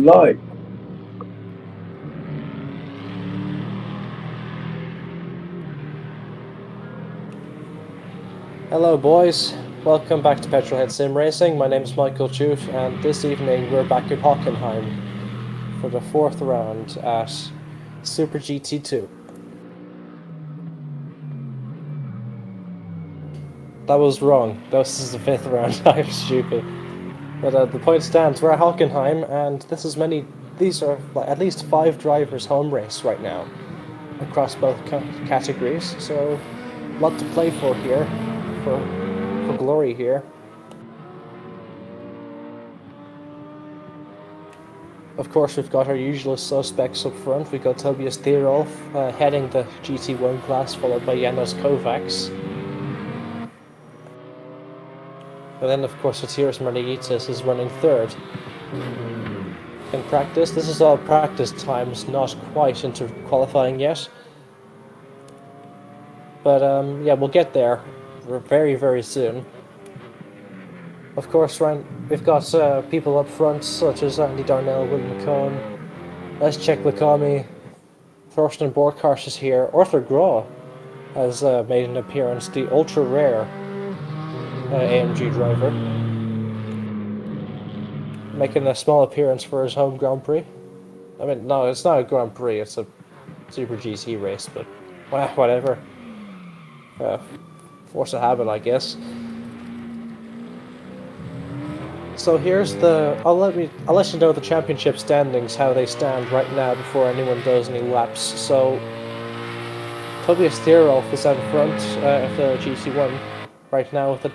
live. Hello boys, welcome back to PetrolHead SimRacing. My name is Michael Tuite, and this evening we're back at Hockenheim for the fourth round at Super GT2. That was wrong. This is the fifth round. I'm stupid. But the point stands, we're at Hockenheim, and these are like at least 5 drivers home race right now across both categories. So, a lot to play for here, for glory here. Of course, we've got our usual suspects up front. We've got Tobias Thierolf heading the GT1 class, followed by Janos Kovacs. And then, of course, Sotiris Margaritis is running third. In practice, this is all practice times, not quite into qualifying yet. But yeah, we'll get there very, very soon. Of course, we've got people up front such as Andy Darnell, Will McCone, Leszek Lakami, Thorsten Borkhardt is here. Arthur Graw has made an appearance, the ultra rare AMG driver, making a small appearance for his home Grand Prix. I mean, no, it's not a Grand Prix, it's a Super GT race, but well, whatever. Force of habit, I guess. So here's I'll let you know the championship standings, how they stand right now before anyone does any laps. So Tobias Thierolf is out front at the GT1 right now with a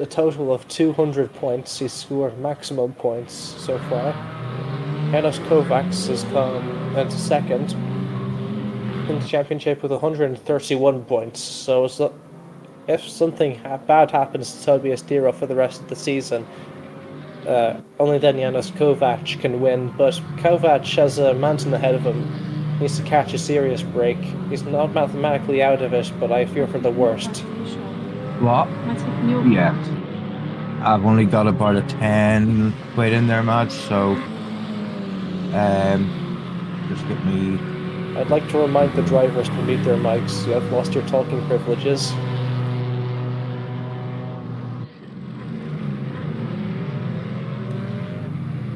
total of 200 points. He's scored maximum points so far. Janos Kovacs has come into second in the championship with 131 points. So if something bad happens to Tobias Thierolf for the rest of the season, only then Janos Kovacs can win, but Kovacs has a mountain ahead of him. He needs to catch a serious break. He's not mathematically out of it, but I fear for the worst. What? Yeah. I've only got about a 10 quid in there, Matt, so just get me... I'd like to remind the drivers to mute their mics. You have lost your talking privileges.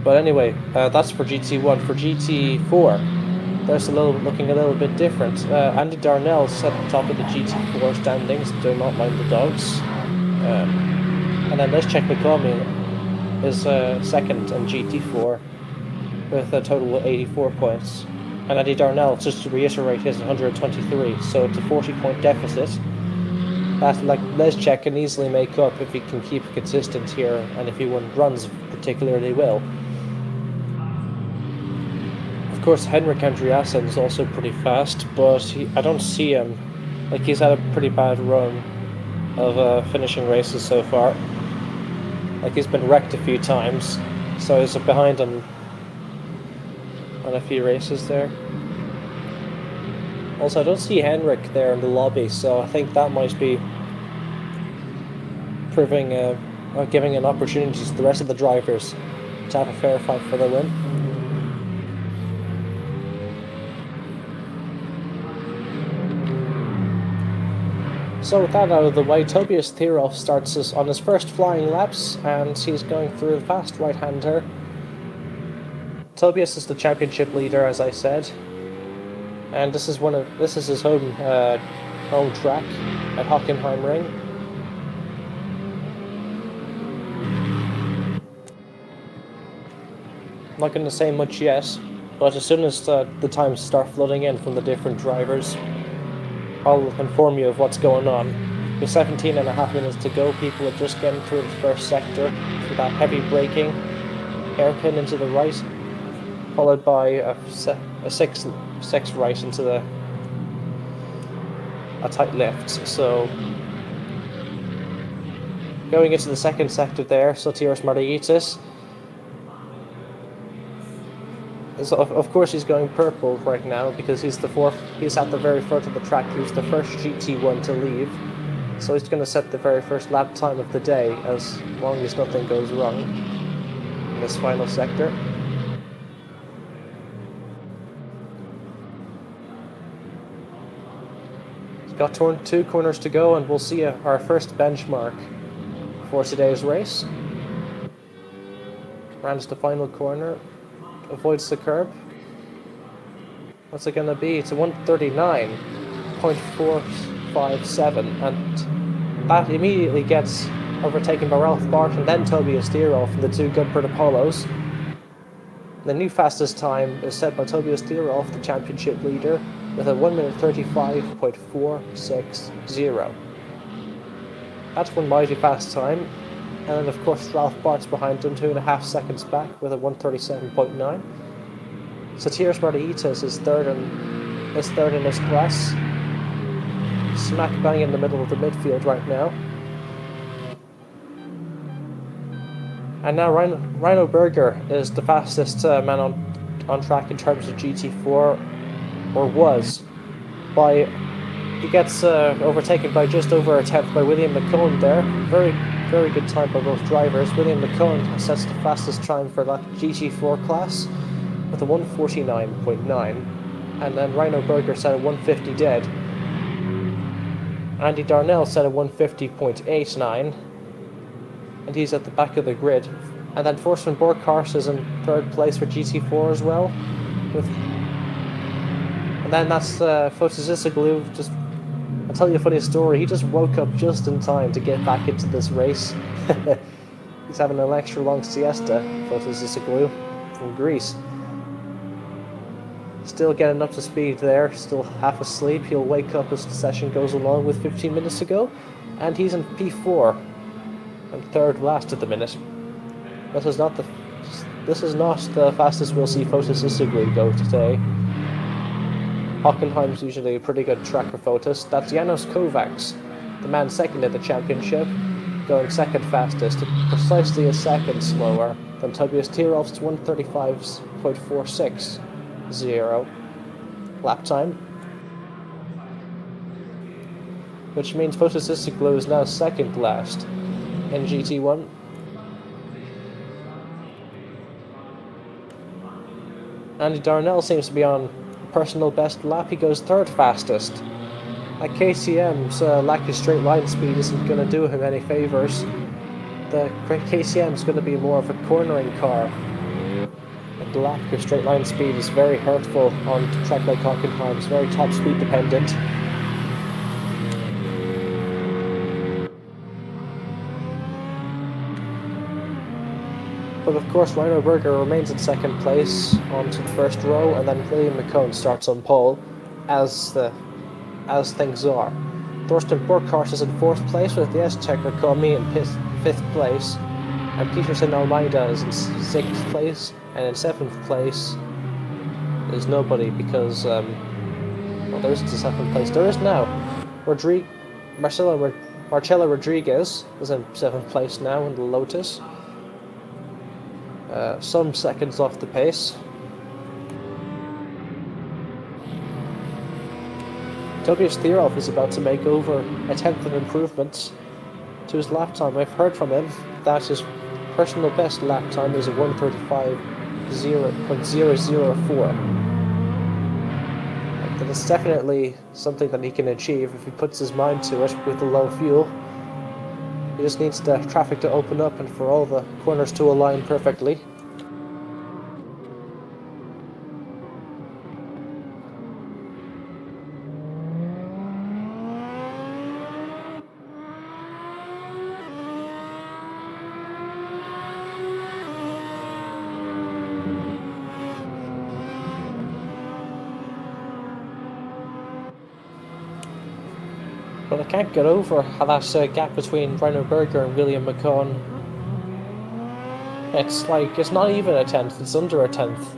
But anyway, that's for GT1. For GT4, there's looking a little bit different. Andy Darnell's at the top of the GT4 standings. Do not mind the dogs. And then Leszek Lakami is second in GT4 with a total of 84 points. And Andy Darnell, just to reiterate, is 123. So it's a 40-point deficit. That, like, Leszek can easily make up if he can keep consistent here, and if he runs particularly well. Of course, Henrik Andreasen is also pretty fast, but I don't see him. Like, he's had a pretty bad run of finishing races so far. Like, he's been wrecked a few times, so he's behind him on a few races there. Also, I don't see Henrik there in the lobby, so I think that might be giving an opportunity to the rest of the drivers to have a fair fight for the win. So with that out of the way, Tobias Thierolf starts us on his first flying laps, and he's going through a fast right-hander. Tobias is the championship leader, as I said, and this is his home track at Hockenheim Ring. I'm not going to say much yet, but as soon as the times start flooding in from the different drivers, I'll inform you of what's going on. With 17 and a half minutes to go, people are just getting through the first sector with that heavy braking, hairpin into the right, followed by a six right into a tight left. So going into the second sector there, Sotiris Margaritis. Of course, he's going purple right now because he's at the very front of the track. He was the first GT1 to leave, so he's going to set the very first lap time of the day as long as nothing goes wrong in this final sector. Got 2 corners to go, and we'll see our first benchmark for today's race. Rounds the final corner, avoids the curb. What's it going to be? It's a 139.457, and that immediately gets overtaken by Ralph Barton, then Tobias Dierolf in the 2 Goodford Apollos. The new fastest time is set by Tobias Dierolf, the championship leader, with a 1:35.460. That's one mighty fast time. And then of course Ralph Bart's behind him, 2.5 seconds back with a 1:37.9. Satirs Martiitas is third in his class. Smack bang in the middle of the midfield right now. And now Rhino Berger is the fastest man on track in terms of GT4, or was. He gets overtaken by just over a tenth by William McCone there. Very, very good time by both drivers. William McCone sets the fastest time for that GT4 class with a 1:49.9, and then Rhino Berger set a 1:50 dead. Andy Darnell set a 1:50.89. And he's at the back of the grid. And then Forsman Borkhorst is in 3rd place for GT4 as well. And then that's Fotis Isoglu. I'll tell you a funny story. He just woke up just in time to get back into this race. He's having an extra long siesta, Fotis Isoglu, from Greece. Still getting up to speed there, still half asleep. He'll wake up as the session goes along with 15 minutes to go. And he's in P4. And 3rd last at the minute. This is not the fastest we'll see Fotis Isoglu go today. Hockenheim's usually a pretty good track for Fotis. That's Janos Kovacs, the man second in the championship, going 2nd fastest, precisely a second slower than Tobias Dierolf's 1:35.460 lap time. Which means Fotis Isoglu is now 2nd last in GT1. Andy Darnell seems to be on personal best lap. He goes 3rd fastest. Like KCM's lack of straight line speed isn't going to do him any favours. The KCM's going to be more of a cornering car. And the lack of straight line speed is very hurtful on a track like Hockenheim. It's very top speed dependent. But of course Rhino Berger remains in 2nd place onto the 1st row, and then William McCone starts on pole, as things are. Thorsten Borkhorst is in 4th place with the S-Checker Comey in 5th place, and Peterson Almeida is in 6th place, and in 7th place is nobody because, well, there isn't a 7th place. There is now. Marcelo Rodriguez is in 7th place now in the Lotus. Some seconds off the pace. Tobias Dierolf is about to make over a 10th of improvements to his lap time. I've heard from him that his personal best lap time is a 1:35.004. That is definitely something that he can achieve if he puts his mind to it with the low fuel. He just needs the traffic to open up and for all the corners to align perfectly. But I can't get over how that gap between Rhino Berger and William McCone. It's not even a 10th, it's under a 10th.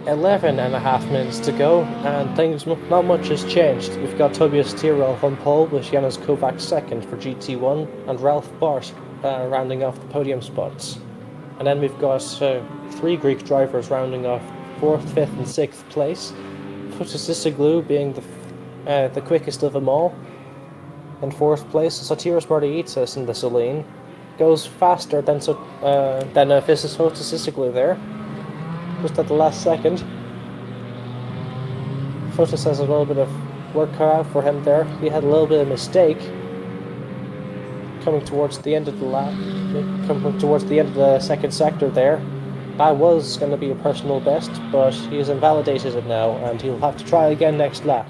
11.5 minutes to go, and things not much has changed. We've got Tobias Tyrrell on pole with Janusz Kovac second for GT1, and Ralph Bart rounding off the podium spots. And then we've got 3 Greek drivers rounding off 4th, 5th, and 6th place. Tuite being the quickest of them all. In 4th place, Sotiris Mardiitis in the Celine goes faster than Visis Tuite there. Just at the last second. Fotis has a little bit of work cut out for him there. He had a little bit of mistake coming towards the end of the lap, coming towards the end of the second sector there. That was going to be a personal best, but he's invalidated it now, and he'll have to try again next lap.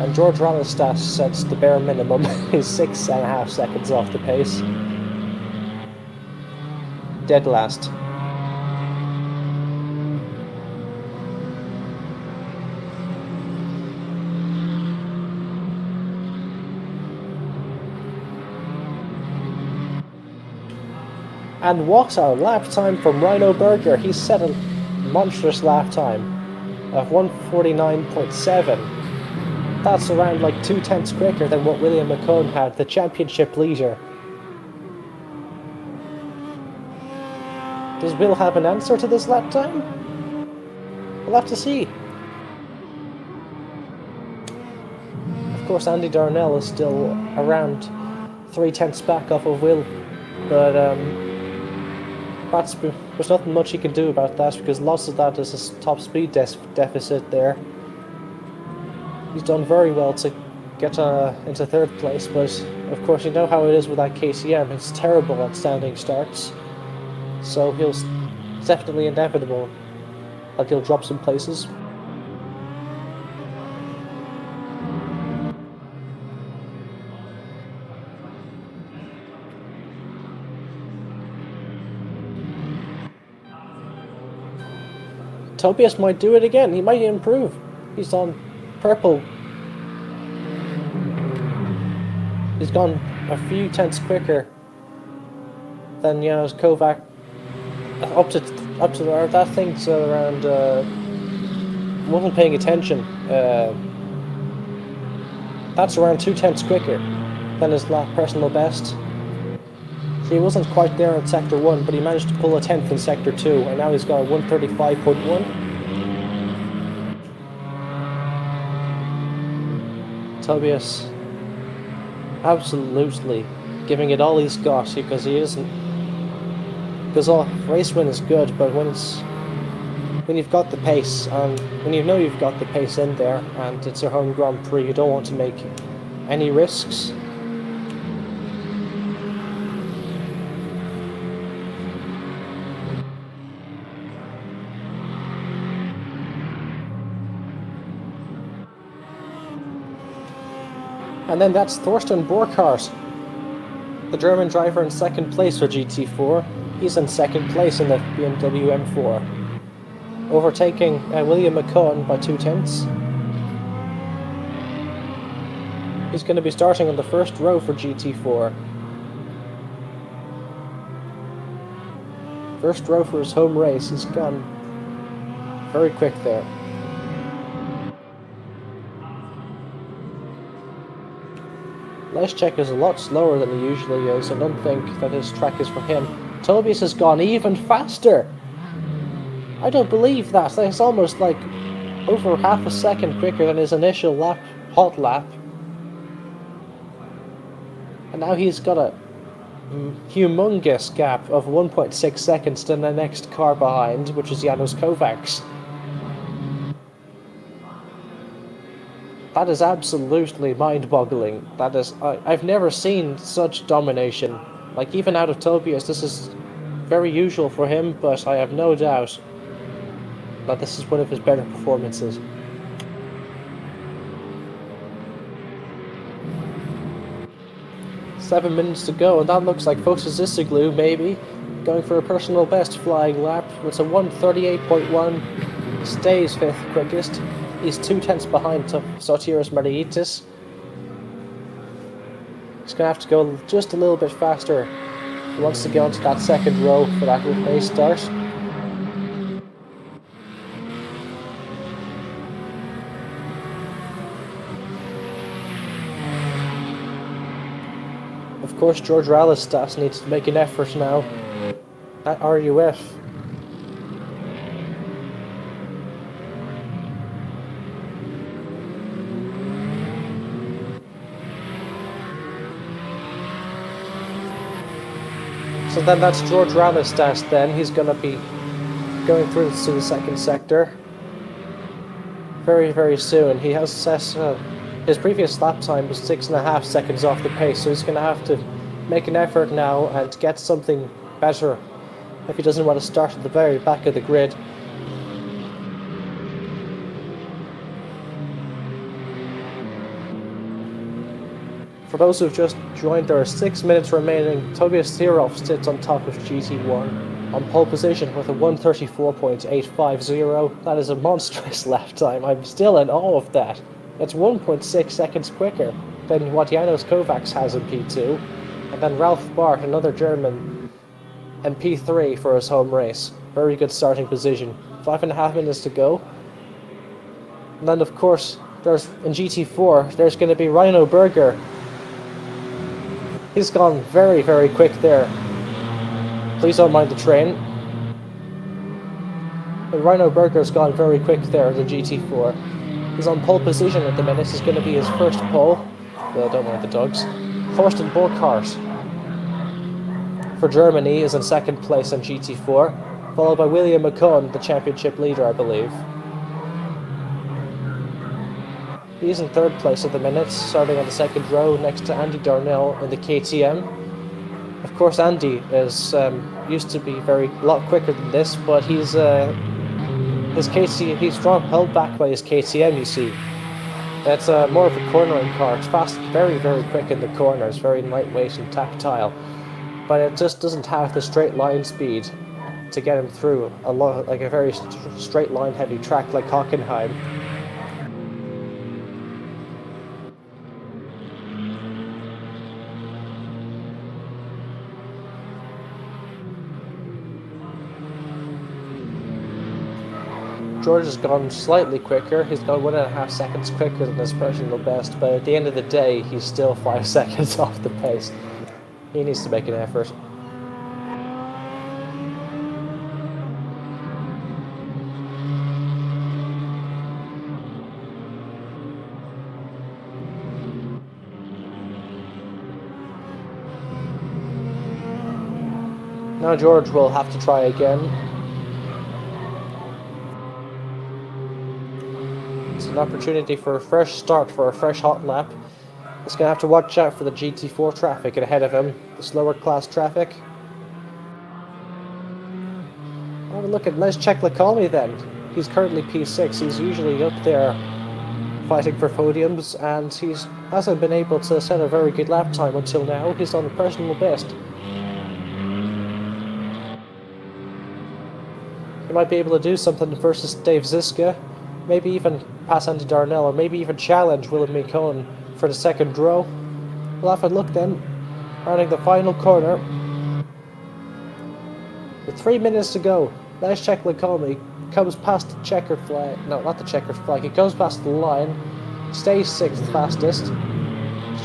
And George Ranistas sets the bare minimum. He's 6.5 seconds off the pace. Dead last. And what a lap time from Rhino Berger. He's set a monstrous lap time of 1:49.7. That's around like 2/10 quicker than what William McCone had, the championship leader. Does Will have an answer to this lap time? We'll have to see. Of course, Andy Darnell is still around 3/10 back off of Will, but there's nothing much he can do about that, because lots of that is his top speed deficit there. He's done very well to get into 3rd place, but of course you know how it is with that KTM. It's terrible at standing starts, so it's definitely inevitable that he'll drop some places. Tobias might do it again. He might improve. He's on purple. He's gone a few tenths quicker than Janusz Kovac. Up to that thing's around. Wasn't paying attention. That's around 2/10 quicker than his personal best. He wasn't quite there in Sector 1, but he managed to pull a 10th in Sector 2, and now he's got a 1:35.1. Tobias absolutely giving it all he's got, because he isn't. Because race win is good, but when you've got the pace, and when you know you've got the pace in there, and it's your home Grand Prix, you don't want to make any risks. And then that's Thorsten Burkhardt, the German driver in 2nd place for GT4. He's in 2nd place in the BMW M4, overtaking William McCone by 2/10. He's going to be starting on the 1st row for GT4. 1st row for his home race. He's gone very quick there. Leszczyk is a lot slower than he usually is. I don't think that his track is for him. Tobias has gone even faster. I don't believe that. It's almost like over half a second quicker than his initial hot lap. And now he's got a humongous gap of 1.6 seconds to the next car behind, which is Janusz Kovac's. That is absolutely mind-boggling. That is, I've never seen such domination. Like, even out of Tobias, this is very usual for him, but I have no doubt that this is one of his better performances. Seven minutes to go, and that looks like Fotis maybe going for a personal best flying lap. It's a 1:38.1, stays 5th quickest. He's 2/10 behind Sotiris Mardiitis. He's going to have to go just a little bit faster. He wants to go into that 2nd row for that race start. Of course, George Rallistas needs to make an effort now at RUF. So then that's George Rallistas then. He's going to be going through to the second sector very, very soon. He has set, his previous lap time was 6.5 seconds off the pace, so he's going to have to make an effort now and get something better if he doesn't want to start at the very back of the grid. For those who've just joined, there are 6 minutes remaining. Tobias Thierhoff sits on top of GT1 on pole position with a 1:34.850. That is a monstrous lap time. I'm still in awe of that. It's 1.6 seconds quicker than what Janos Kovacs has in P2. And then Ralph Bart, another German, in P3 for his home race. Very good starting position. 5.5 minutes to go. And then, of course, there's in GT4, there's going to be Rhino Berger. He's gone very, very quick there. Please don't mind the train. But Rhino Berger's gone very quick there in the GT4. He's on pole position at the minute. This is going to be his first pole. Well, don't mind the dogs. Thorsten Burkhardt for Germany is in second place on GT4, followed by William McCone, the championship leader, I believe. He's in third place at the minute, starting on the second row next to Andy Darnell in the KTM. Of course, Andy is used to be a lot quicker than this, but he's held back by his KTM. You see, that's more of a cornering car. It's fast, very, very quick in the corners, very lightweight and tactile, but it just doesn't have the straight line speed to get him through a very straight line heavy track like Hockenheim. George has gone slightly quicker. He's gone 1.5 seconds quicker than his personal best, but at the end of the day, he's still 5 seconds off the pace. He needs to make an effort. Now George will have to try again. An opportunity for a fresh start, for a fresh hot lap. He's going to have to watch out for the GT4 traffic ahead of him, the slower class traffic. Have a look at, let's check Lacomi then. He's currently P6, he's usually up there fighting for podiums, and he hasn't been able to set a very good lap time until now. He's on a personal best. He might be able to do something versus Dave Ziska. Maybe even pass Andy Darnell, or maybe even challenge William McCone for the second row. We'll have a look then, rounding the final corner. With 3 minutes to go, let's check Lacomi. Comes past the checkered flag. No, not the checkered flag. He goes past the line, stays 6th fastest.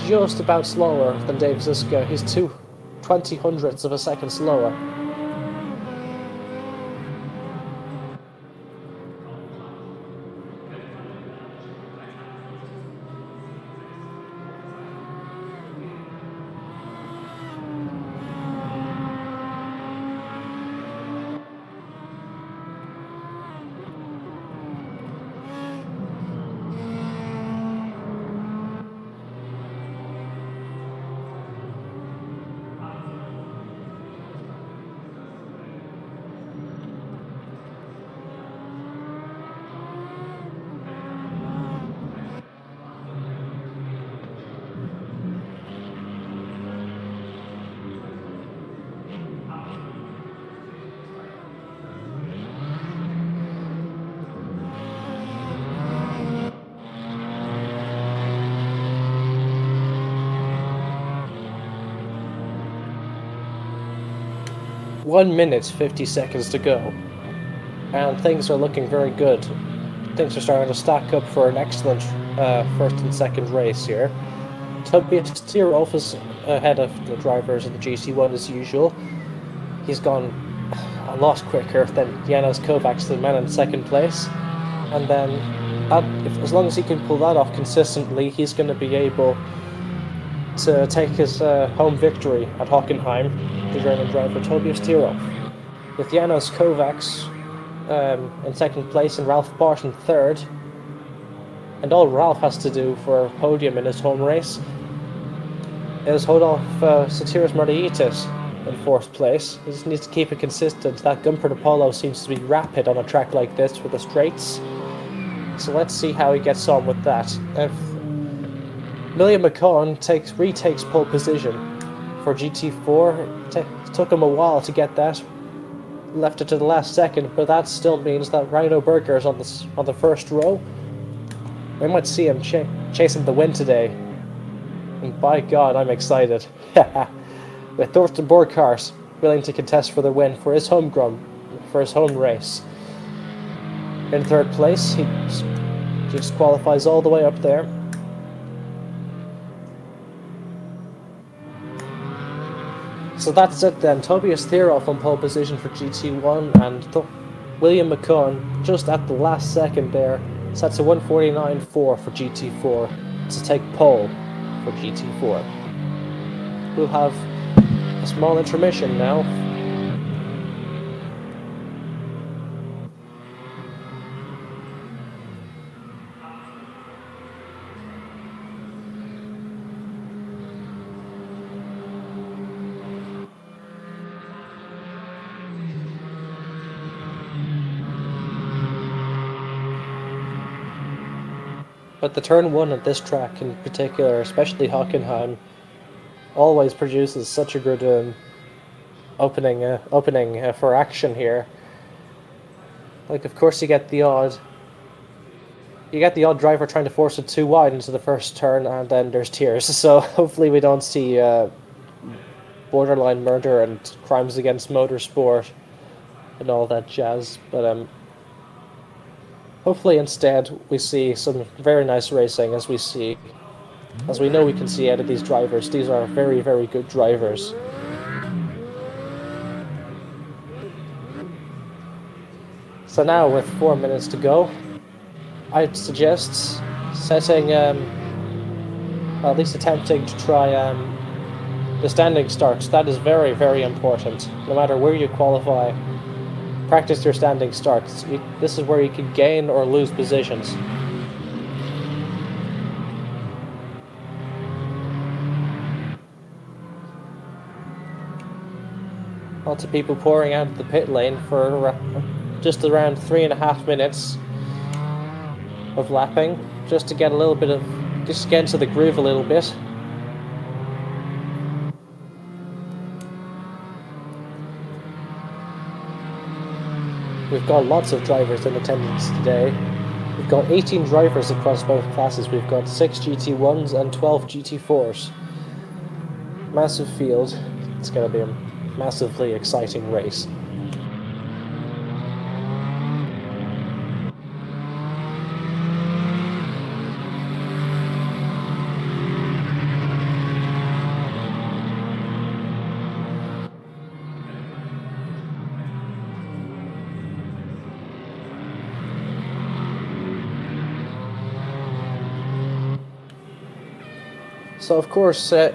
Just about slower than Dave Ziska. He's 2/20 of a second slower. One minute, 50 seconds to go. And things are looking very good. Things are starting to stack up for an excellent first and second race here. Tobias Tyrolf is ahead of the drivers in the GT1 as usual. He's gone a lot quicker than Janos Kovacs, the man in second place. And then, as long as he can pull that off consistently, he's going to be able to take his home victory at Hockenheim, the German driver Tobias Tyrolf. With Janos Kovacs in second place and Ralph Bart in third. And all Ralph has to do for a podium in his home race is hold off Satiris Mardiitis in fourth place. He just needs to keep it consistent. That Gumpert Apollo seems to be rapid on a track like this with the straights. So let's see how he gets on with that. If William McCone retakes pole position for GT4, it took him a while to get that. Left it to the last second, but that still means that Rhino Berger is on the first row. We might see him chasing the win today. And by God, I'm excited. With Thorsten Borghardt willing to contest for the win for his home race. In third place, he just qualifies all the way up there. So that's it then. Tobias Tyrolf on pole position for GT1 and William McCone just at the last second there sets a 1:49.4 for GT4 to take pole for GT4. We'll have a small intermission now. But the turn 1 at this track in particular, especially Hockenheim, always produces such a good opening for action here. Like, of course, you get the odd driver trying to force it too wide into the first turn, and then there's tears. So hopefully we don't see borderline murder and crimes against motorsport and all that jazz. But hopefully instead we see some very nice racing, as we know we can see out of these drivers. These are very, very good drivers. So now, with 4 minutes to go, I'd suggest setting, at least attempting to try the standing starts. That is very, very important. No matter where you qualify, practice your standing starts. This is where you can gain or lose positions. Lots of people pouring out of the pit lane for just around 3.5 minutes of lapping, just to get just get into the groove a little bit. We've got lots of drivers in attendance today. We've got 18 drivers across both classes. We've got 6 GT1s and 12 GT4s. Massive field. It's going to be a massively exciting race. So of course, in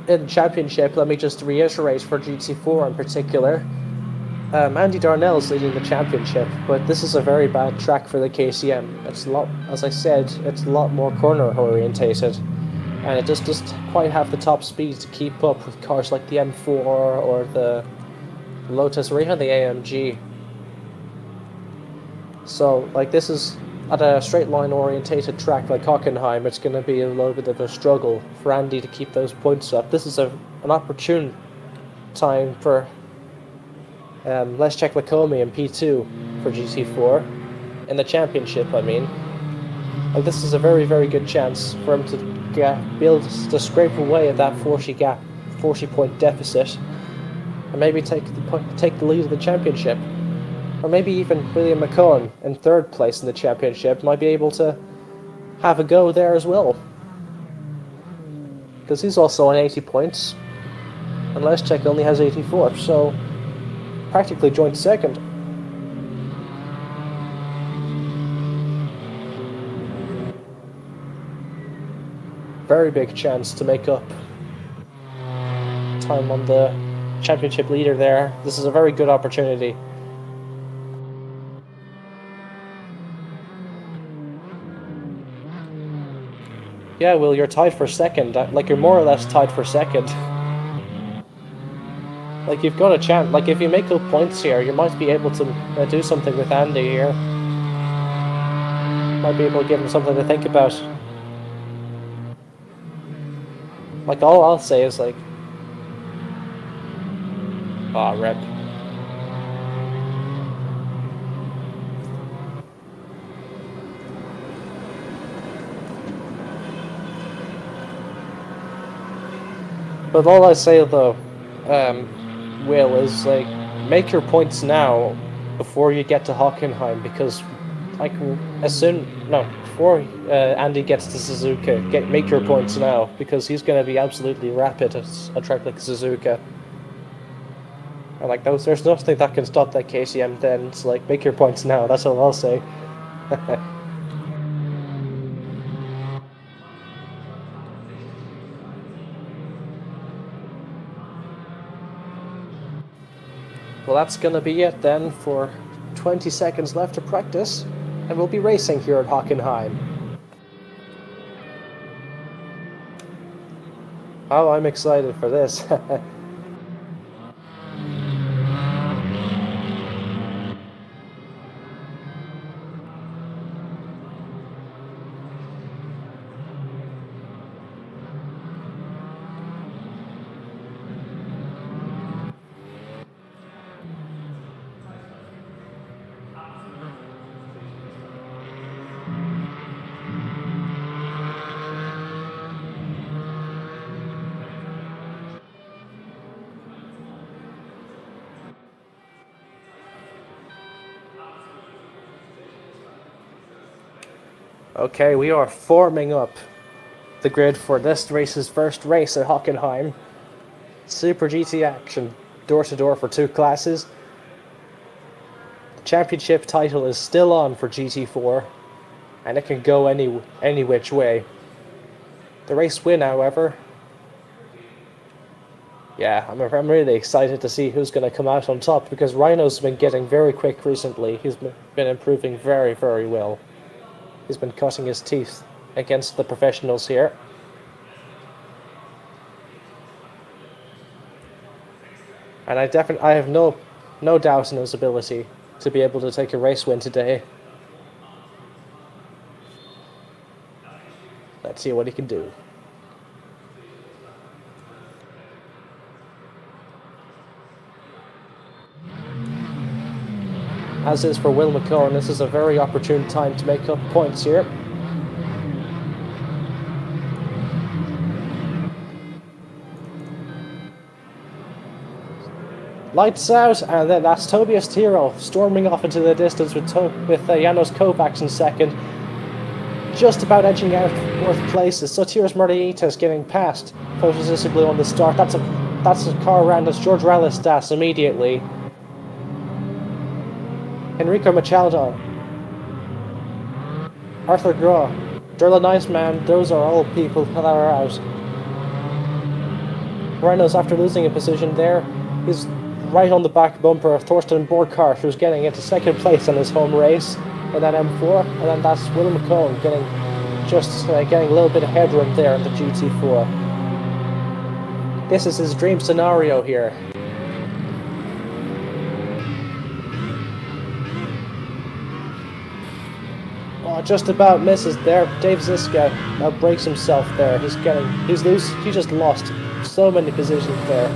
the championship, let me just reiterate for GT4 in particular, Andy Darnell is leading the championship, but this is a very bad track for the KCM. It's as I said, it's a lot more corner orientated, and it just doesn't quite have the top speed to keep up with cars like the M4 or the Lotus or even the AMG. So, like, this is at a straight line orientated track like Hockenheim. It's going to be a little bit of a struggle for Andy to keep those points up. This is an opportune time for Leszek Lakomi in P2 for GT4 in the championship. I mean, like, this is a very, very good chance for him to scrape away at that 40-point deficit, and maybe take the lead of the championship. Or maybe even William McCone in third place in the championship might be able to have a go there as well. because he's also on 80 points, and Leszczek only has 84, so practically joint second. Very big chance to make up time on the championship leader there. This is a very good opportunity. Yeah, Will, you're tied for second. Like, you're more or less tied for second. Like, you've got a chance. Like, if you make up points here, you might be able to do something with Andy here. Might be able to give him something to think about. Like, all I'll say is, like... Aw, rip. But all I say, though, Will, is, like, make your points now before you get to Hockenheim, because, like, before Andy gets to Suzuka, make your points now, because he's going to be absolutely rapid at a track like Suzuka. And, like, there's nothing that can stop that KCM then. It's like, make your points now, that's all I'll say. Well, that's going to be it then for 20 seconds left to practice, and we'll be racing here at Hockenheim. Oh, I'm excited for this. Okay, we are forming up the grid for this race's first race at Hockenheim. Super GT action, door-to-door for 2 classes. The championship title is still on for GT4, and it can go any which way. The race win, however... Yeah, I'm really excited to see who's going to come out on top, because Rhino's been getting very quick recently. He's been improving very, very well. He's been cutting his teeth against the professionals here. And I have no doubt in his ability to be able to take a race win today. Let's see what he can do. As is for Will McCone, this is a very opportune time to make up points here. Lights out, and then that's Tobias Tyrrell storming off into the distance with Janos Kovacs in second. Just about edging out fourth places. So Tiras Martiita is getting past Fotis Blue on the start. That's a car around us. George Ralistas immediately. Enrico Machado, Arthur Graw, Derla Niceman, those are all people that are out. Rhinos, after losing a position there, is right on the back bumper of Thorsten Borkart, who's getting into second place in his home race in that M4, and then that's Will McCone getting a little bit of headroom there in the GT4. This is his dream scenario here. Oh, just about misses there. Dave Ziska breaks himself there. He's loose. He just lost so many positions there.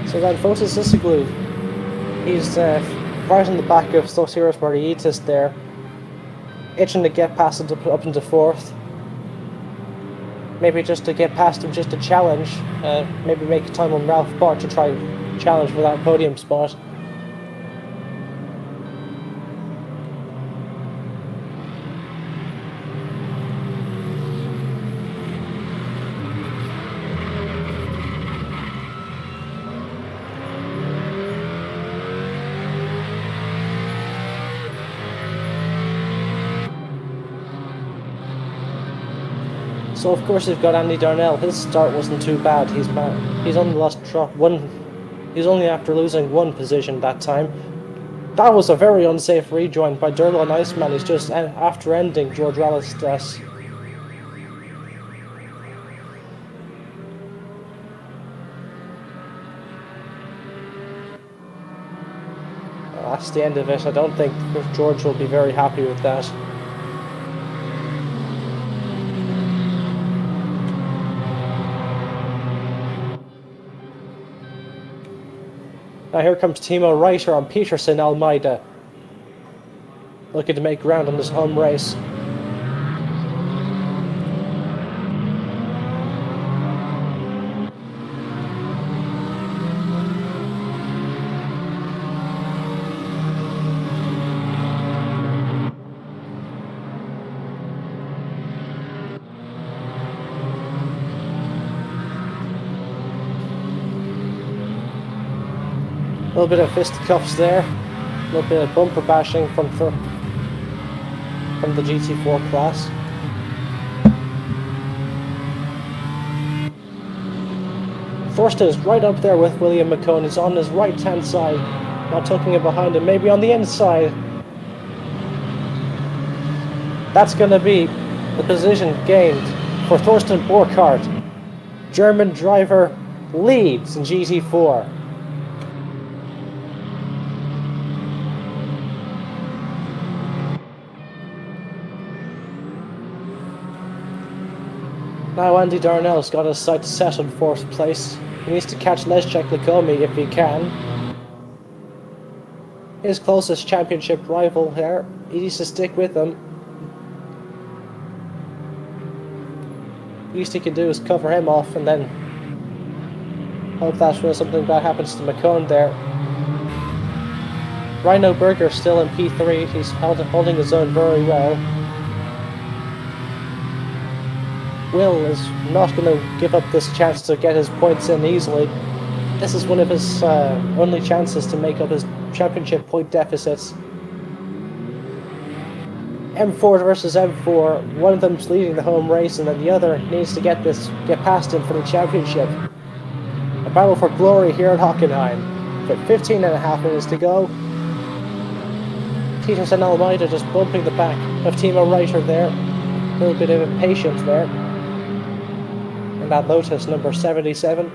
So then Fotis Isoglu, he's right in the back of Socios Tuite there, itching to get past him up into 4th. Maybe just to get past him, just to challenge. Maybe make a time on Ralph Bart to try challenge for that podium spot. So of course you've got Andy Darnell. His start wasn't too bad. He's only lost one. He's only after losing 1 position that time. That was a very unsafe rejoin by Durlo and Iceman. He's just after ending George Raleigh's stress. Well, that's the end of it. I don't think George will be very happy with that. Now here comes Timo Reiter on Peterson Almeida, looking to make ground on this home race. A little bit of fisticuffs there, a little bit of bumper bashing from the GT4 class. Thorsten is right up there with William McCone. He's on his right-hand side, not tucking it behind him, maybe on the inside. That's going to be the position gained for Thorsten Burkhardt. German driver leads in GT4. Now Andy Darnell's got his sights set on 4th place. He needs to catch Leszek Likomi if he can. His closest championship rival here. He needs to stick with him. The least he can do is cover him off and then hope that when something bad happens to McCone there. Rhino Berger still in P3. He's holding his own very well. Will is not going to give up this chance to get his points in easily. This is one of his only chances to make up his championship point deficits. M4 versus M4, one of them's leading the home race and then the other needs to get past him for the championship. A battle for glory here at Hockenheim. With 15.5 minutes to go. Peterson Almeida just bumping the back of Timo Reiter there. A little bit of impatience there. That Lotus number 77.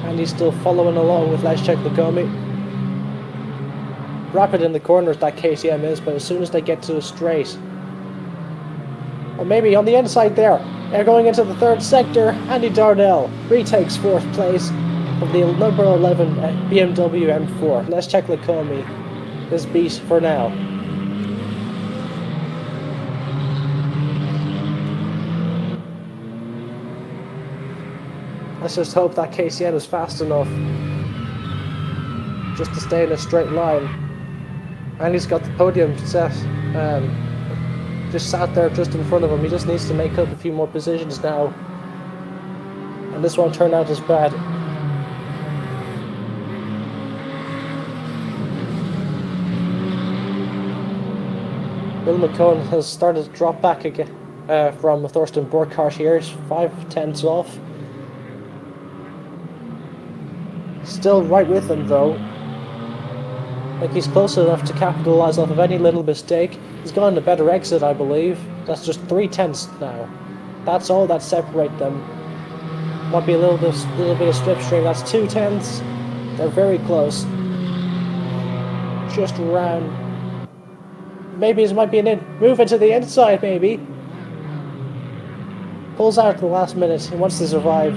And he's still following along with Leszek Likomi. Rapid in the corners that KTM is, but as soon as they get to a straight, or maybe on the inside there, they're going into the 3rd sector. Andy Darnell retakes 4th place of the number 11 BMW M4. Leszek Likomi is beat for now. Let's just hope that KCN is fast enough just to stay in a straight line. And he's got the podium set, just sat there just in front of him. He just needs to make up a few more positions now. And this won't turn out as bad. Will McCone has started to drop back again from Thorsten Burkhardt here. He's 5/10 off. Still right with him though. Like he's close enough to capitalise off of any little mistake. He's gotten a better exit, I believe. That's just 3/10 now. That's all that separate them. Might be a little bit of slipstream. That's 2/10. They're very close. Just around. Maybe this might be an move into the inside. Maybe pulls out at the last minute. He wants to survive.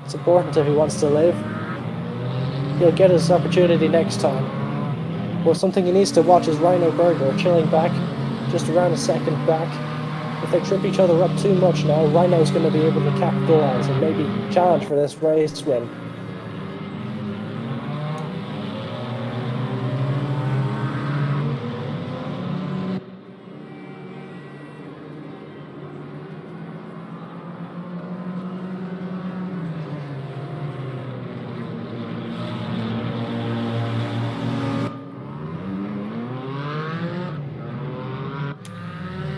It's important if he wants to live. he'll get his opportunity next time. Well, something he needs to watch is Rhino Berger chilling back, just around a second back. If they trip each other up too much now, Rhino's going to be able to capitalize and maybe challenge for this race win.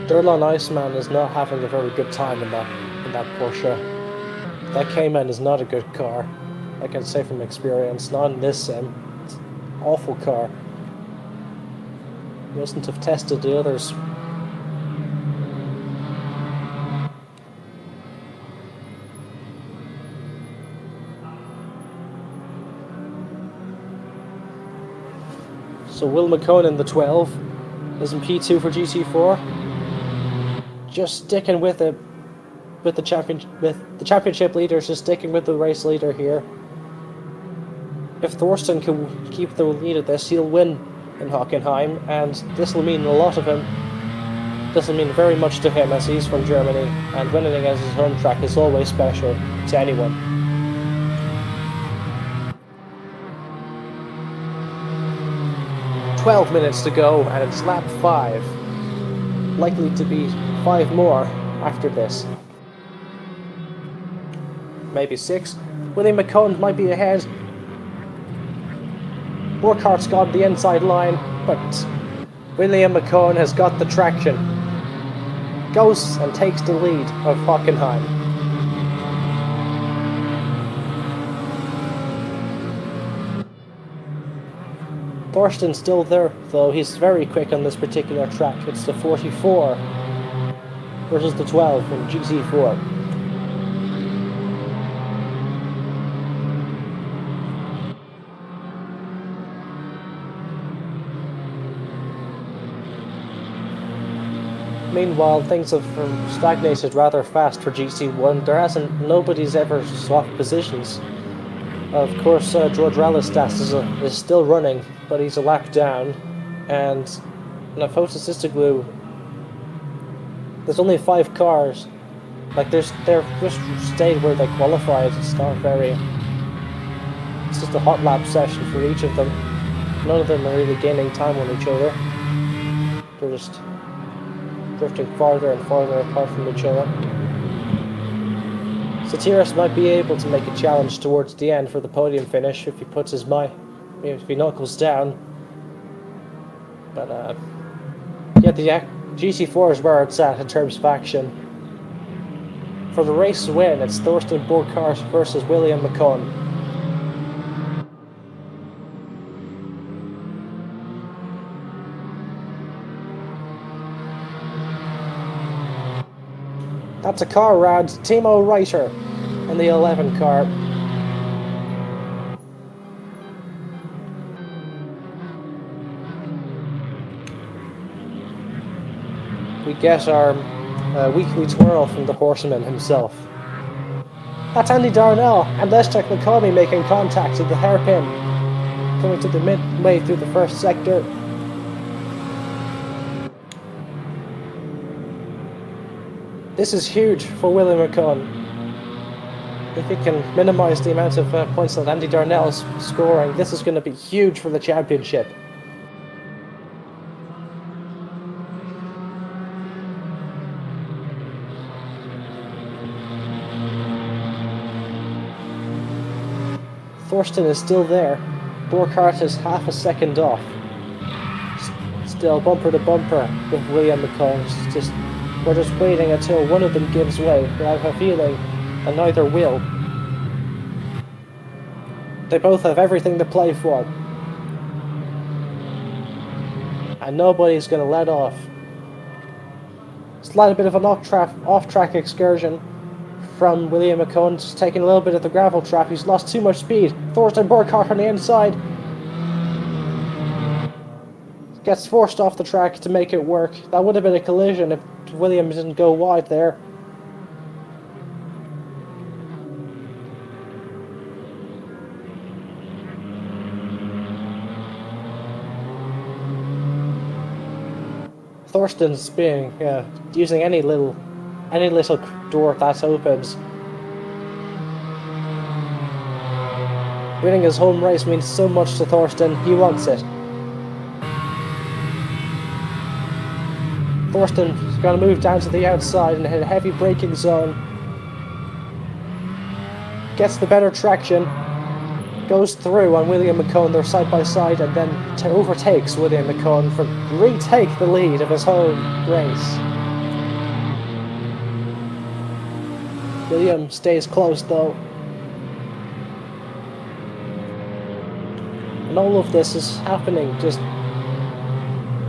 Durlon Iceman is not having a very good time in that Porsche. That Cayman is not a good car. I can say from experience, not in this sim. It's an awful car. He mustn't have tested the others. So Will McCone in the 12 is in P2 for GT4. Just sticking with it, with the championship leaders, just sticking with the race leader here. If Thorsten can keep the lead of this, he'll win in Hockenheim, and this will mean a lot of him. This will mean very much to him as he's from Germany, and winning as his home track is always special to anyone. "12 minutes to go, and it's lap 5. Likely to be 5 more after this. Maybe 6. William McCone might be ahead. Burkhardt's got the inside line, but William McCone has got the traction. Goes and takes the lead of Hockenheim. Thorsten's still there, though he's very quick on this particular track. It's the 44 versus the 12 in GT4. Meanwhile, things have stagnated rather fast for GT1. Nobody's ever swapped positions. Of course, George Relistas is still running, but he's a lap down, and Nafotis Istoglu, there's only 5 cars. Like, they're just stayed where they qualified. It's just a hot lap session for each of them. None of them are really gaining time on each other. They're just drifting farther and farther apart from each other. Satiris might be able to make a challenge towards the end for the podium finish if he puts if he knuckles down. But yeah, the GT4 is where it's at in terms of action. For the race win, it's Thorsten Burkhardt versus William McCone. That's a car around Timo Reiter in the 11 car. We get our weekly twirl from the horseman himself. That's Andy Darnell and Leszek McCalmy making contact at the hairpin, coming to the midway through the first sector. This is huge for William McCone. If he can minimise the amount of points that Andy Darnell's scoring, this is going to be huge for the championship. Thorsten is still there. Burkhardt is half a second off. Still bumper to bumper with William McCone. We're just waiting until one of them gives way, but I have a feeling that neither will. They both have everything to play for. And nobody's going to let off. It's a little bit of an off-track excursion from William McCone, just taking a little bit of the gravel trap. He's lost too much speed. Thorsten Burkhardt on the inside. Gets forced off the track to make it work. That would have been a collision if Williams didn't go wide there. Thorsten's being using any little door that opens. Winning his home race means so much to Thorsten. He wants it. Thorsten's going to move down to the outside and hit a heavy braking zone. Gets the better traction. Goes through on William McCone. They're side by side, and then overtakes William McCone for retake the lead of his home race. William stays close though. And all of this is happening just...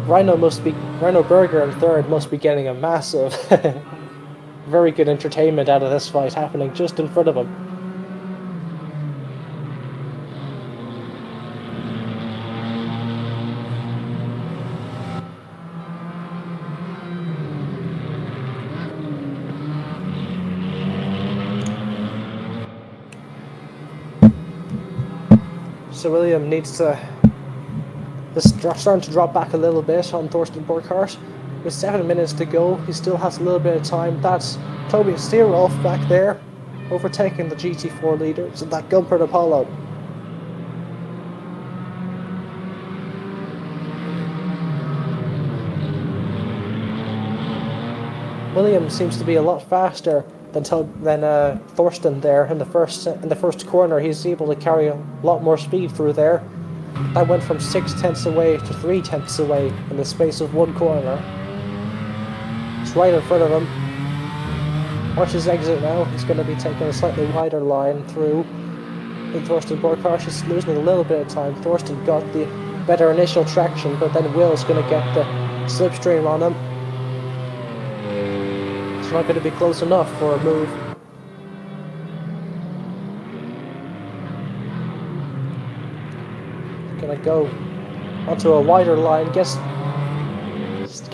Rhino Berger in third must be getting a massive, very good entertainment out of this fight happening just in front of him. So William needs to... This is starting to drop back a little bit on Thorsten Burkhardt. With 7 minutes to go, he still has a little bit of time. That's Tobias Stierolf back there, overtaking the GT4 leaders and that Gumpert Apollo. William seems to be a lot faster than Thorsten there in the first corner. He's able to carry a lot more speed through there. That went from 6/10 away to 3/10 away in the space of one corner. It's right in front of him. Watch his exit now. He's going to be taking a slightly wider line through. And Thorsten Burkhardt is losing a little bit of time. Thorsten got the better initial traction, but then Will's going to get the slipstream on him. It's not going to be close enough for a move. Gonna go onto a wider line, gets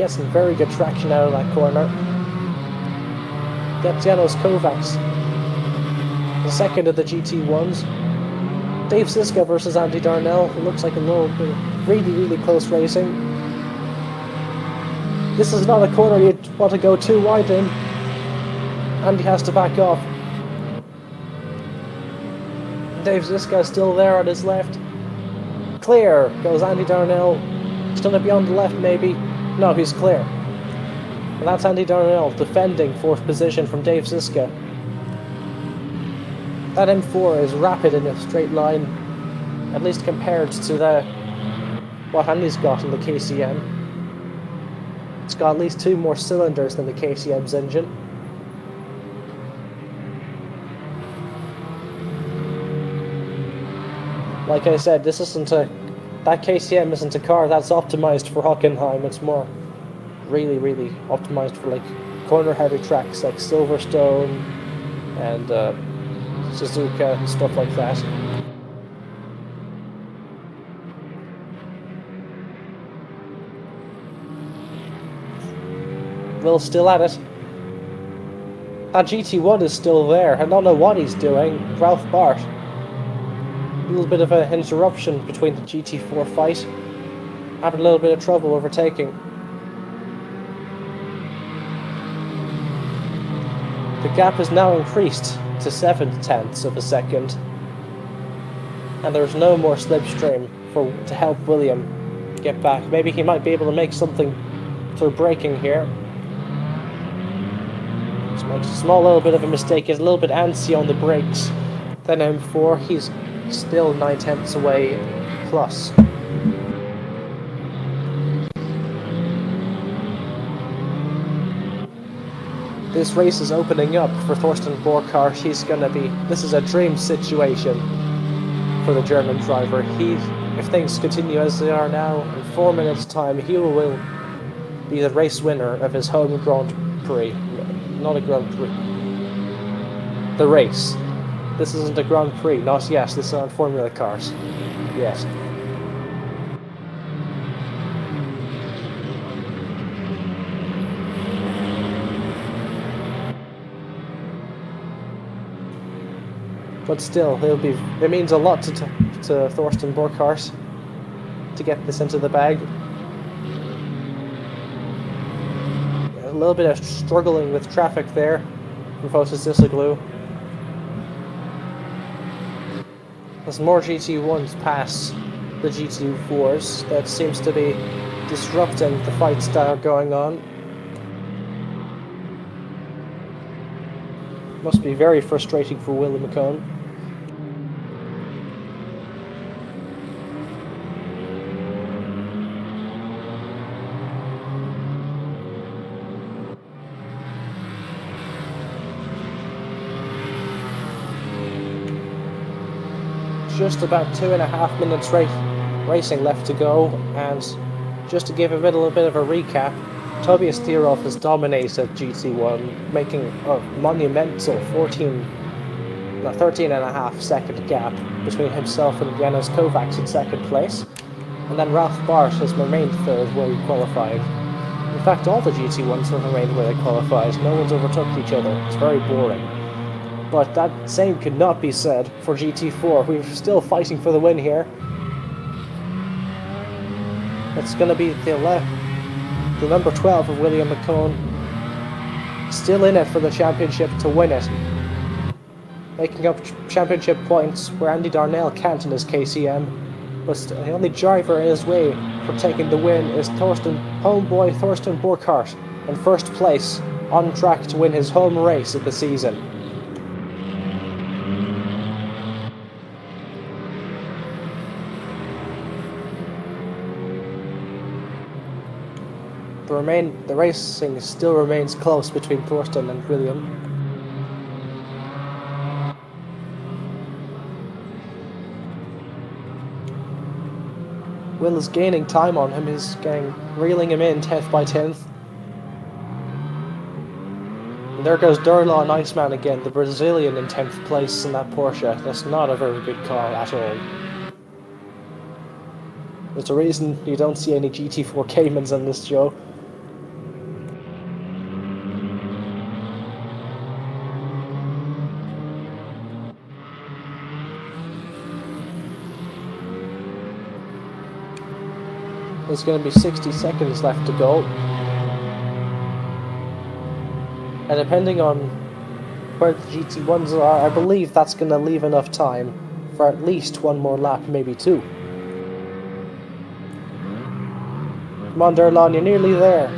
some very good traction out of that corner. Gets Janos Kovacs, the second of the GT1s. Dave Siska versus Andy Darnell. It looks like a little bit of really close racing. This is not a corner you'd want to go too wide in. Andy has to back off. Dave Siska is still there on his left. Clear goes Andy Darnell. He's going to be on the left maybe. No, he's clear. And that's Andy Darnell defending fourth position from Dave Siska. That M4 is rapid in a straight line, at least compared to what Andy's got in the KCM. It's got at least 2 more cylinders than the KCM's engine. Like I said, that KCM isn't a car that's optimized for Hockenheim. It's more really optimized for like corner heavy tracks like Silverstone and Suzuka and stuff like that. Will's still at it. That GT1 is still there. I don't know what he's doing. Ralph Bart. A little bit of an interruption between the GT4 fight. Having a little bit of trouble overtaking. The gap is now increased to 7/10 of a second. And there's no more slipstream to help William get back. Maybe he might be able to make something through braking here. Just makes a small little bit of a mistake. He's a little bit antsy on the brakes. Then M4, he's still 9/10 away plus. This race is opening up for Thorsten Burkhardt. This is a dream situation for the German driver. If things continue as they are now, in 4 minutes time, he will be the race winner of his home Grand Prix. Not a Grand Prix. The race. This isn't a Grand Prix, not yet. This is on Formula Cars. Yes. But still, it means a lot to Thorsten Burkhardt to get this into the bag. A little bit of struggling with traffic there from Fotis Disoglu. As more GT1s pass the GT4s, that seems to be disrupting the fights that are going on. Must be very frustrating for Willie McCone. Just about 2.5 minutes racing left to go, and just to give a little bit of a recap, Tobias Thierhoff has dominated GT1, making a monumental 13.5 second gap between himself and Janusz Kovacs in second place, and then Ralph Bart has remained third where he qualified. In fact, all the GT1s have remained where they qualified. No one's overtook each other. It's very boring. But that same could not be said for GT4. We're still fighting for the win here. It's going to be the number 12 of William McCone, still in it for the championship to win it. Making up championship points where Andy Darnell can't in his KCM. But the only driver in his way for taking the win is homeboy Thorsten Burkhardt in first place, on track to win his home race of the season. The racing still remains close between Thorsten and William. Will is gaining time on him, reeling him in 10th by 10th. And there goes Durlaw and Iceman again, the Brazilian in 10th place in that Porsche. That's not a very good call at all. There's a reason you don't see any GT4 Caymans on this show. There's going to be 60 seconds left to go. And depending on where the GT1s are, I believe that's going to leave enough time for at least one more lap, maybe two. Come on, Durlan, you're nearly there.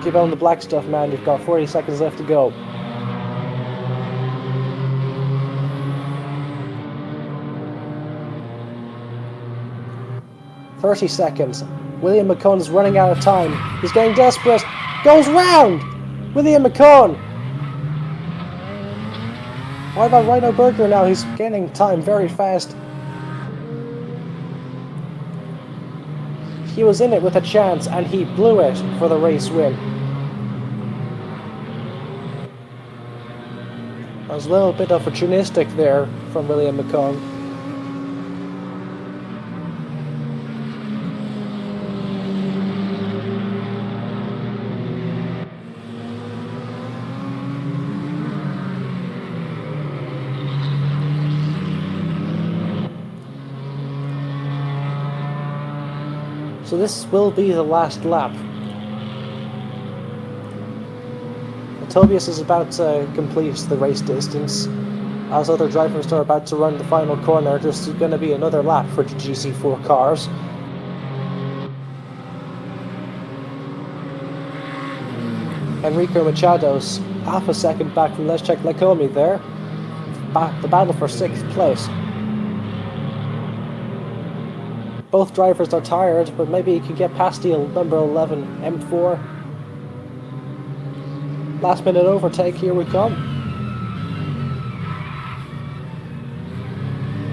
Keep on the black stuff, man. You've got 40 seconds left to go. "30 seconds. William McCone is running out of time. He's getting desperate. Goes round! William McCone! What about Rhino Berger now? He's gaining time very fast. He was in it with a chance and he blew it for the race win. That was a little bit opportunistic there from William McCone. So this will be the last lap. Tobias is about to complete the race distance. As other drivers are about to run the final corner, there's going to be another lap for the GC4 cars. Enrico Machado's half a second back from Leszek Lekomi there. The battle for 6th place. Both drivers are tired, but maybe he can get past the number 11 M4. Last minute overtake, here we come.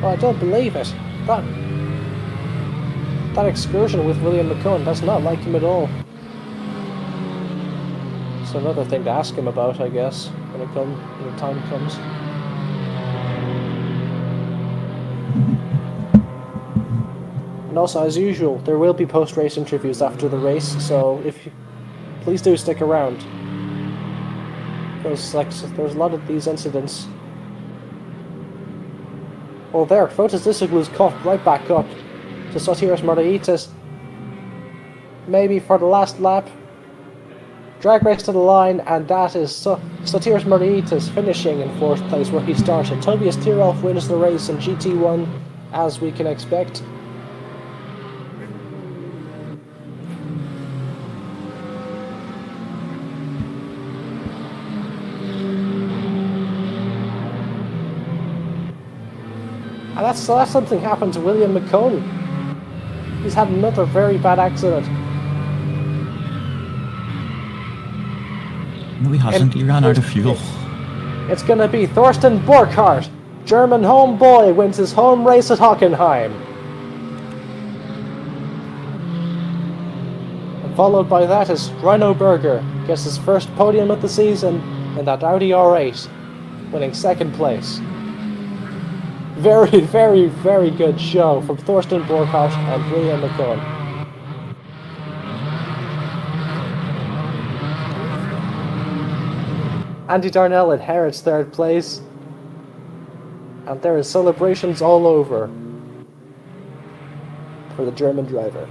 Oh, I don't believe it. That excursion with William McCone, that's not like him at all. It's another thing to ask him about, I guess, when the time comes. And also, as usual, there will be post-race interviews after the race, so please do stick around. Because there's a lot of these incidents. Oh, there, Fotis Disoglu's caught right back up to Sotiris Mardaitis. Maybe for the last lap. drag race to the line, and that is Sotiris Maritas finishing in 4th place where he started. Tobias Tirolf wins the race in GT1, as we can expect. And that's something happened to William McCone. He's had another very bad accident. No, he hasn't. He ran out of fuel. It's going to be Thorsten Burkhardt. German homeboy wins his home race at Hockenheim. And followed by that is Rhino Berger. Gets his first podium of the season in that Audi R8, winning 2nd place. Very, very, very good show from Thorsten Burkhardt and William McCone. Andy Darnell inherits 3rd place. And there is celebrations all over for the German driver.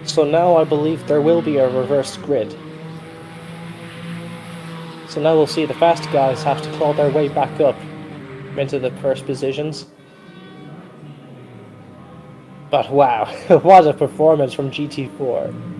So now I believe there will be a reversed grid. So now we'll see the fast guys have to claw their way back up into the first positions. But wow, what a performance from GT4.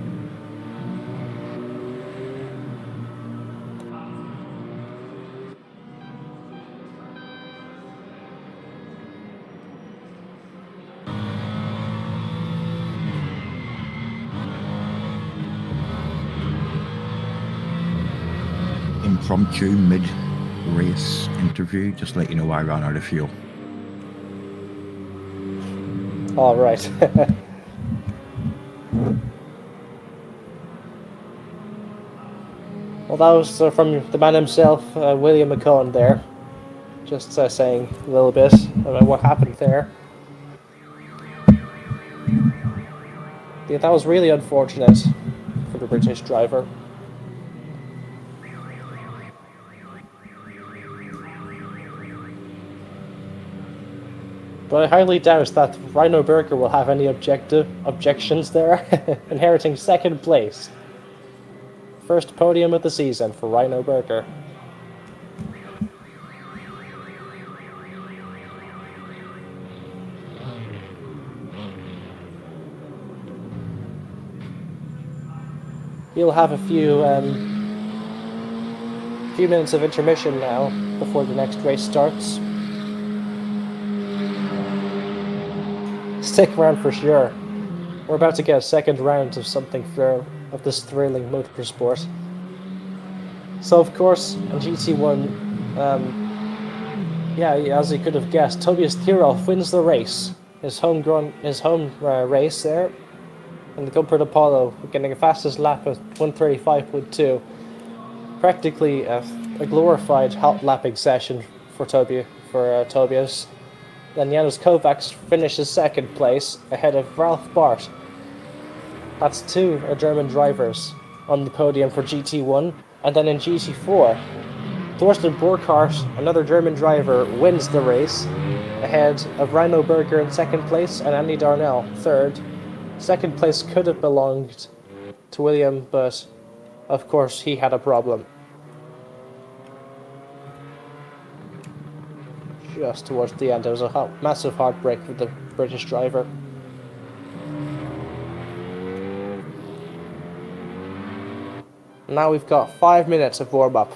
Impromptu mid-race interview, just let you know I ran out of fuel. All right. Well, that was from the man himself, William McCone there. Just saying a little bit about what happened there. Yeah, that was really unfortunate for the British driver. But I highly doubt that Rhino Berger will have any objections there, inheriting 2nd place. First podium of the season for Rhino Berger. We'll have a few minutes of intermission now before the next race starts. Stick around for sure. We're about to get a 2nd round of something of this thrilling motorsport. So of course, in GT1, yeah, as you could have guessed, Tobias Tirolf wins the race. His home race there in the Gumpert Apollo, getting a fastest lap of 1:35.2. Practically a glorified hot lapping session for Tobias. Then Janusz Kovacs finishes 2nd place ahead of Ralph Bart. That's 2 German drivers on the podium for GT1. And then in GT4, Thorsten Burkhardt, another German driver, wins the race ahead of Rhino Berger in 2nd place and Andy Darnell 3rd. 2nd place could have belonged to William, but of course he had a problem. Just towards the end, there was a massive heartbreak for the British driver. Now we've got 5 minutes of warm-up.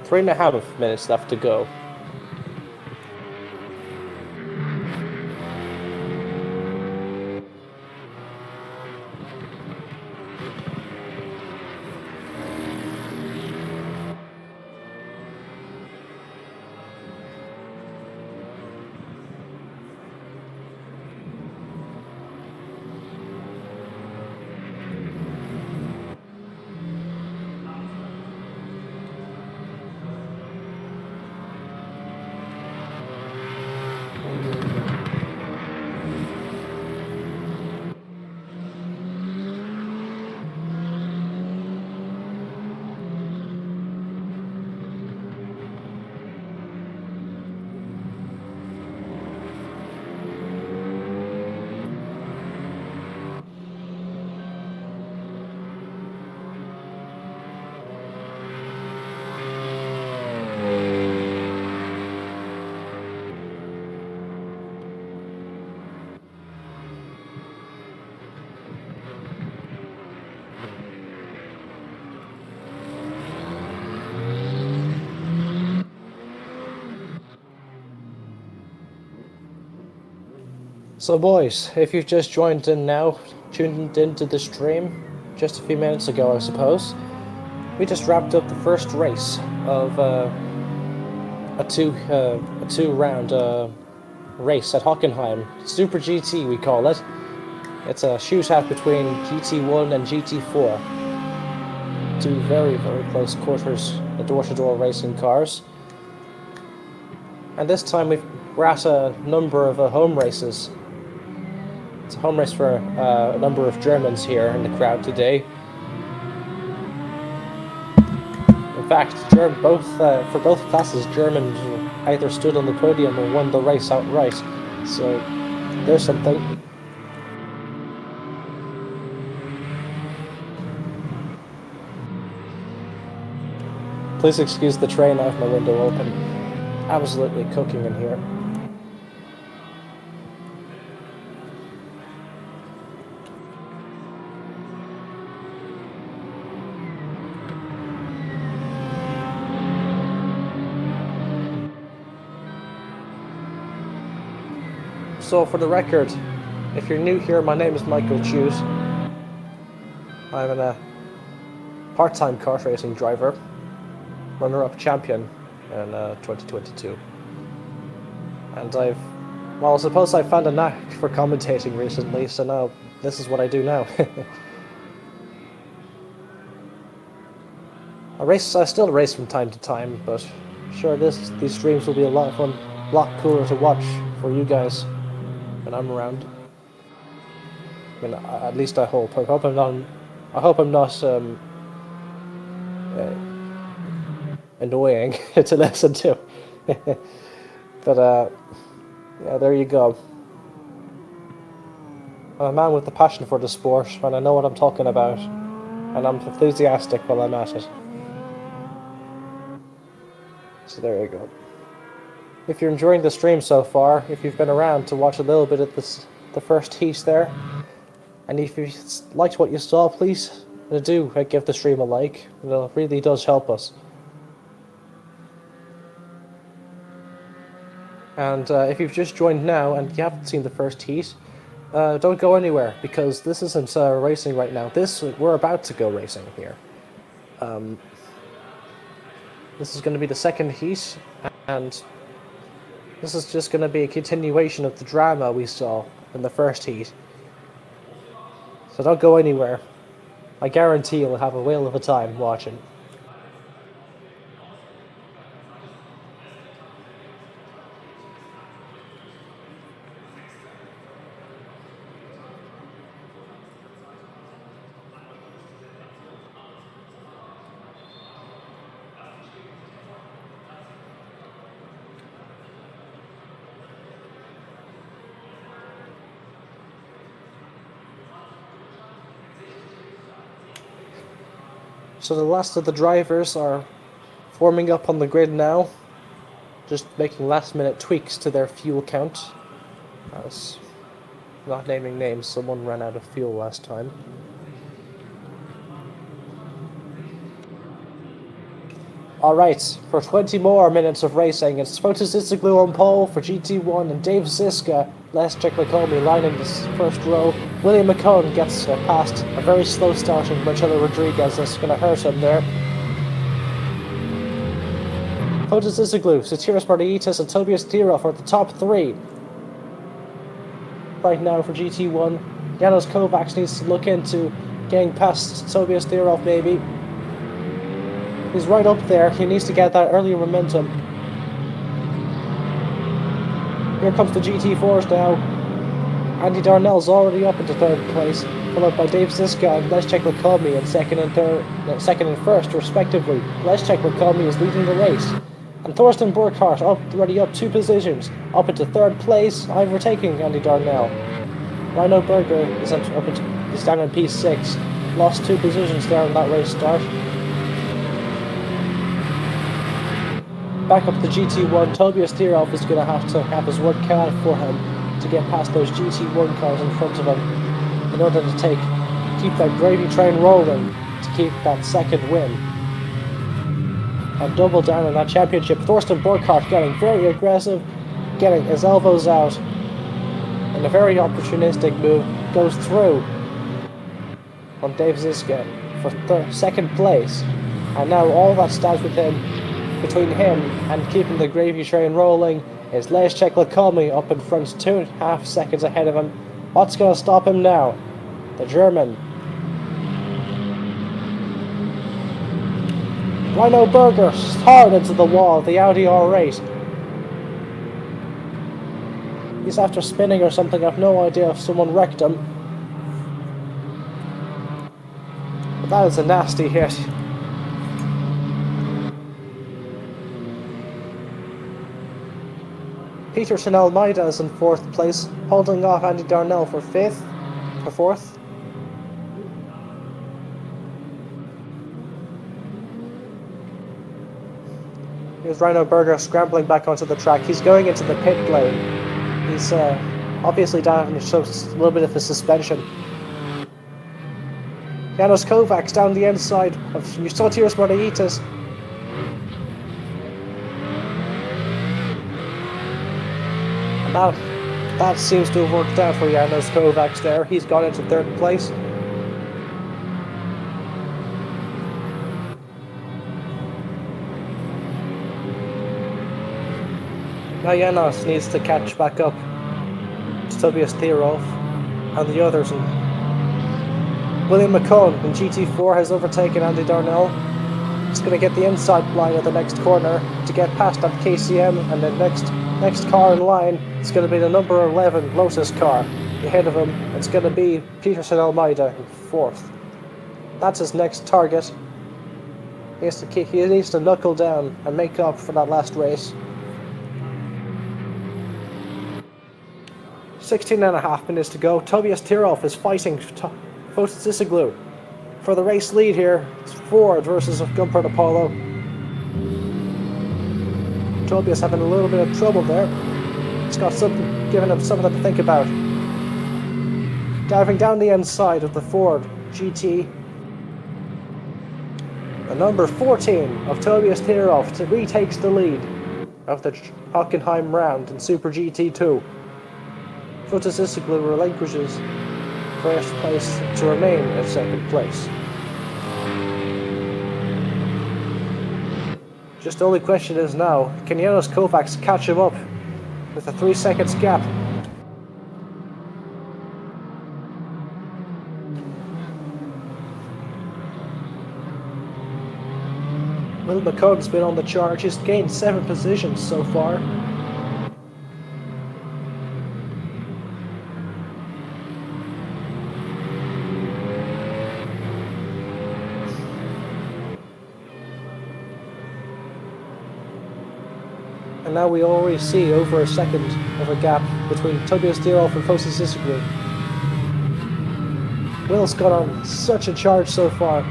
3.5 minutes left to go. So boys, if you've just joined in now, tuned into the stream, just a few minutes ago I suppose, we just wrapped up the first race of a two-round race at Hockenheim. Super GT we call it. It's a shootout between GT1 and GT4. Two very, very close quarters, door-to-door racing cars. And this time we're at a number of home races. It's a home race for a number of Germans here in the crowd today. In fact, for both classes, Germans either stood on the podium or won the race outright. So there's something. Please excuse the train. I have my window open. Absolutely cooking in here. So for the record, if you're new here, my name is Michael Tuite. I'm a part-time kart racing driver, runner-up champion in 2022. And I suppose I found a knack for commentating recently, so now this is what I do now. I still race from time to time, but sure, these streams will be a lot of fun, a lot cooler to watch for you guys when I'm around. I mean, at least I hope. I hope I'm not annoying to listen to. But yeah, there you go. I'm a man with a passion for the sport, and I know what I'm talking about, and I'm enthusiastic while I'm at it. So there you go. If you're enjoying the stream so far, if you've been around to watch a little bit of the first heat there, and if you liked what you saw, please do give the stream a like. It really does help us. And if you've just joined now and you haven't seen the first heat, don't go anywhere, because this isn't racing right now. We're about to go racing here. This is going to be the second heat, and this is just going to be a continuation of the drama we saw in the first heat. So don't go anywhere. I guarantee you'll have a whale of a time watching. So the last of the drivers are forming up on the grid now, just making last-minute tweaks to their fuel count. Not naming names, someone ran out of fuel last time. Alright, for 20 more minutes of racing, it's Tuite on pole for GT1 and Dave Ziska, Les Czechlicomi lining this first row. William McCone gets past a very slow starting Marcelo Rodriguez. That's going to hurt him there. Tuite, Satiras Margaritas and Tobias Tirov are the top three. Right now for GT1, Janos Kovacs needs to look into getting past Tobias Tirov maybe. He's right up there. He needs to get that early momentum. Here comes the GT4s now. Andy Darnell's already up into third place, followed by Dave Ziska and Les Czechlicomi in second and first, respectively. Les Czechlicomi is leading the race, and Thorsten Burkhardt already up 2 positions, up into third place, overtaking Andy Darnell. Rhino Berger is down in P6, lost 2 positions there in that race start. Back up the GT1, Tobias Tirov is going to have his work cut out for him to get past those GT1 cars in front of him in order to keep that gravy train rolling to keep that second win. And double down on that championship. Thorsten Burkhardt getting very aggressive, getting his elbows out, and a very opportunistic move goes through on Dave Ziska for second place. And now all that stands between him and keeping the gravy train rolling is Les Czechlicomi up in front, 2.5 seconds ahead of him. What's going to stop him now? The German. Rhino Berger hard into the wall, the Audi R8. He's after spinning or something, I have no idea if someone wrecked him. But that is a nasty hit. Peterson Almeida is in 4th place, holding off Andy Darnell for 4th. Here's Rhino Berger scrambling back onto the track. He's going into the pit lane. He's obviously down a little bit of a suspension. Janos Kovacs down the inside of Satiras Margaritas. That seems to have worked out for Janos Kovacs there. He's gone into 3rd place. Now Janos needs to catch back up to Tobias Tirov and the others. And William McCone in GT4 has overtaken Andy Darnell. He's going to get the inside line of the next corner to get past that KCM, and the next car in line is going to be the number 11 Lotus car. Ahead of him, it's going to be Peterson Almeida in 4th. That's his next target. He needs to knuckle down and make up for that last race. 16.5 minutes to go. Tobias Tirov is fighting Tuite for the race lead here. It's Ford versus Gumpert Apollo. Tobias having a little bit of trouble there. It's got giving him something to think about. Diving down the inside of the Ford GT. The number 14 of Tobias Tirov retakes the lead of the Hockenheim round in Super GT2. Tuite relinquishes first place to remain at 2nd place. Just the only question is now, can Janos Kovacs catch him up with a 3 seconds gap? Will McCone's been on the charge. He's gained 7 positions so far. And now we already see over a second of a gap between Tobias Tirov and Tuite. Will's got on such a charge so far.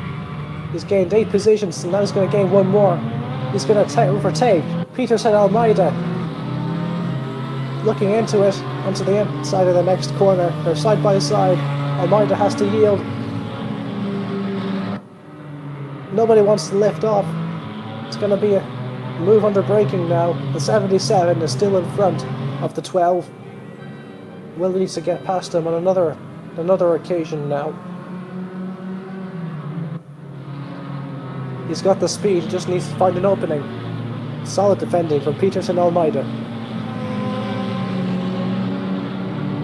He's gained 8 positions, and now he's going to gain 1 more. He's going to overtake Peterson Almeida. Looking into it, onto the inside of the next corner. They're side by side. Almeida has to yield. Nobody wants to lift off. It's going to be a move under braking now. The 77 is still in front of the 12. Will needs to get past him on another occasion now. He's got the speed, he just needs to find an opening. Solid defending from Peterson Almeida.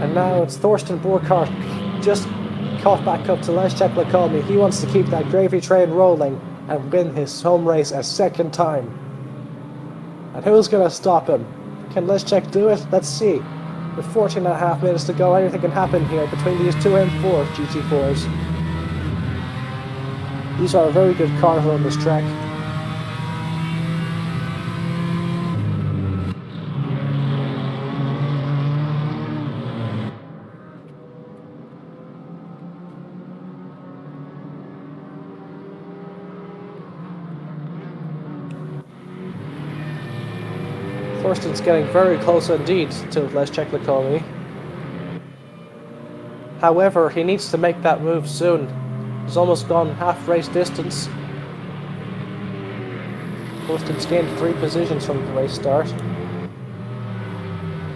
And now it's Thorsten Burkhardt just caught back up to Leszek Lakomi. He wants to keep that gravy train rolling and win his home race a second time. And who's going to stop him? Can Leszek do it? Let's see. With 14.5 minutes to go, anything can happen here between these two M4 GT4s. These are a very good cars on this track. Thorsten's getting very close indeed to Leszek Lakomi. However, he needs to make that move soon. He's almost gone half race distance. Thorsten's gained 3 positions from the race start.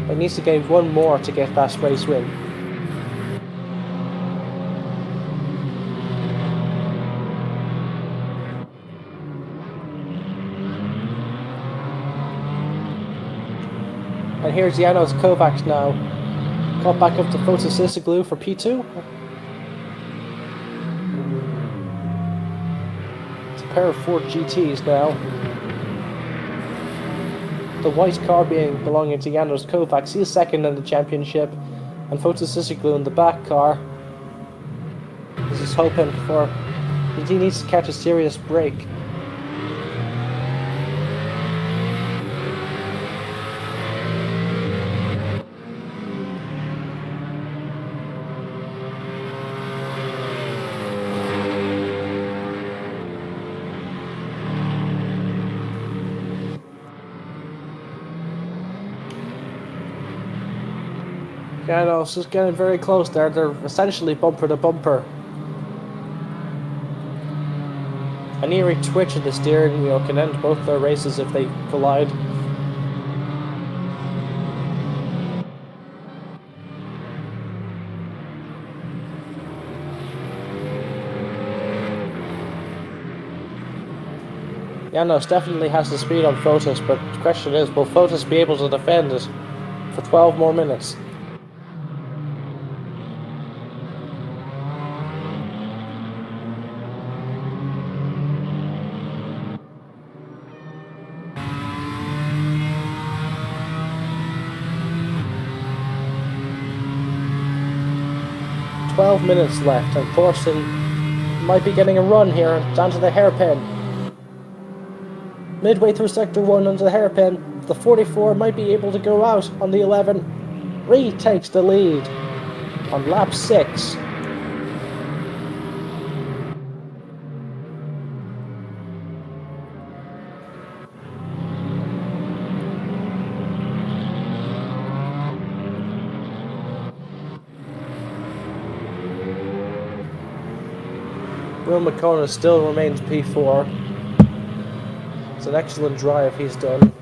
He needs to gain 1 more to get that race win. And here's Janos Kovacs now. Got back up to Fotosysiglu for P2. It's a pair of Ford GTs now. The white car belonging to Janos Kovacs. He's second in the championship. And Fotosysiglu in the back car. This is hoping for... He needs to catch a serious break. Janos is getting very close there. They're essentially bumper to bumper. An eerie twitch of the steering wheel can end both their races if they collide. Janos definitely has the speed on Fotis, but the question is, will Fotis be able to defend it for 12 more minutes? Minutes left, and Thorsten might be getting a run here down to the hairpin. Midway through sector 1 onto the hairpin, the 44 might be able to go out on the 11. Retakes the lead on lap 6. Will McCona still remains P4. It's an excellent drive he's done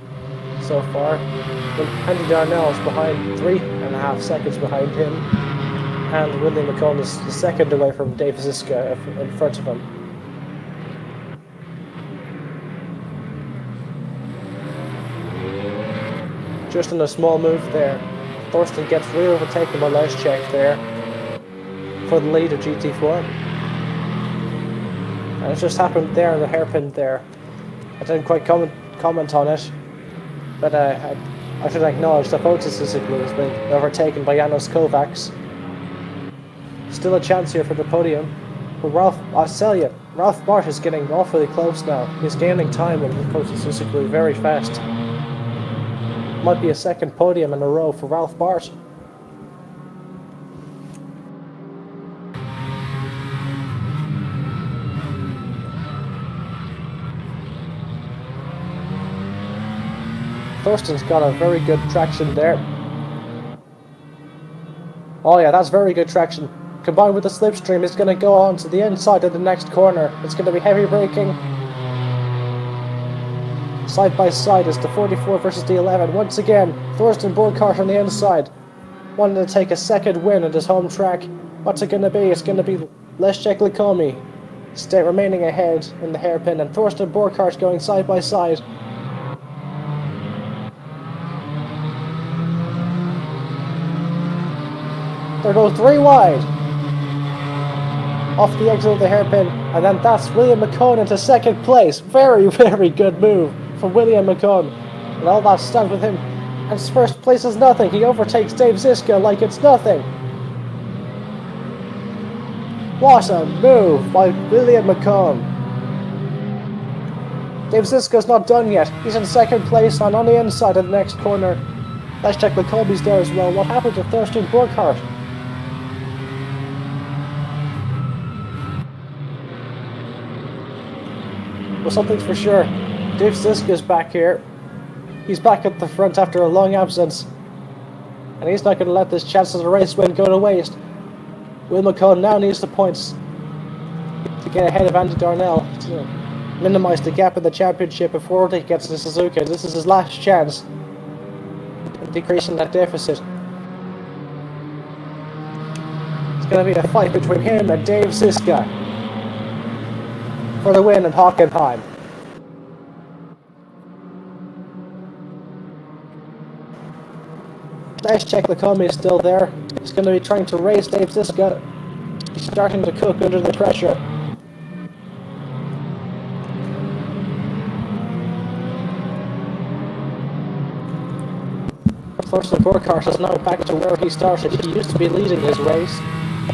so far. Andy Darnell is behind 3.5 seconds behind him, and William McCona is the second away from Dave Ziska in front of him. Just in a small move there, Thorsten gets re-overtaken by Leszek there for the lead of GT4. And it just happened there in the hairpin there. I didn't quite comment on it, but I should acknowledge that Fotosysiglu has been overtaken by Janos Kovacs. Still a chance here for the podium. But Ralph Bart is getting awfully close now. He's gaining time with Fotosysiglu very fast. Might be a second podium in a row for Ralph Bart. Thorsten's got a very good traction there. Oh yeah, that's very good traction. Combined with the slipstream, it's going to go on to the inside of the next corner. It's going to be heavy braking. Side by side is the 44 versus the 11. Once again, Thorsten Burkhardt on the inside. Wanting to take a second win at his home track. What's it going to be? It's going to be Leszek Likomi remaining ahead in the hairpin, and Thorsten Burkhardt going side by side. There goes 3 wide. Off the exit of the hairpin, and then that's William McCone into second place. Very, very good move from William McCone. And all that stands with him. And his first place is nothing. He overtakes Dave Ziska like it's nothing. What a move by William McCone. Dave Ziska's not done yet. He's in second place and on the inside of the next corner. Let's check McCombie's there as well. What happened to Thorsten Burkhardt? Well, something's for sure. Dave Ziska's back here. He's back at the front after a long absence. And he's not going to let this chance of the race win go to waste. Will McCone now needs the points to get ahead of Andy Darnell to minimise the gap in the championship before he gets to Suzuka. This is his last chance in decreasing that deficit. It's going to be a fight between him and Dave Ziska for the win in Hockenheim. Nice check, Lacombe is still there. He's going to be trying to race Dave Ziska. He's starting to cook under the pressure. Thorsten Burkhardt is now back to where he started. He used to be leading his race,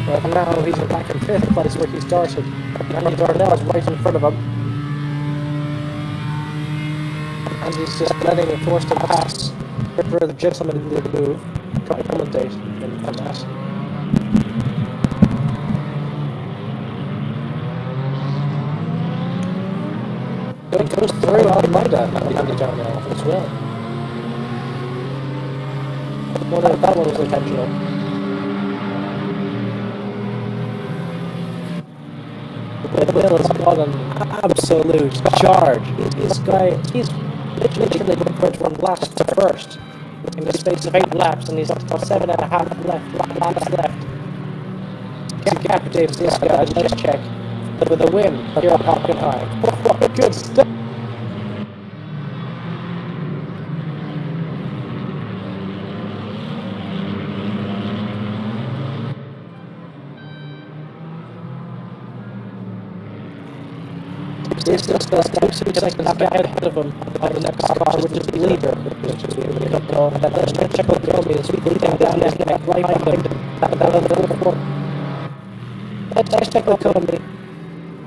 but now he's back in 5th place where he started. Andy Darnell is right in front of him. And he's just letting Thorsten pass. For the gentleman who did move, commentate and pass. It goes through Almeida and down now as well. I wonder if that one was intentional. The Will has got an absolute charge. This guy, he's literally going from last to first in the space of 8 laps, and he's got 7.5 laps left. To gap Dave Ziska, and let's check with a win here at Hockenheim. What good stuff! This just goes 2 seconds ahead of him on the next car, which is the leader. And let's check out Gomi as we leading down his neck right behind him. Let's check out Gomi.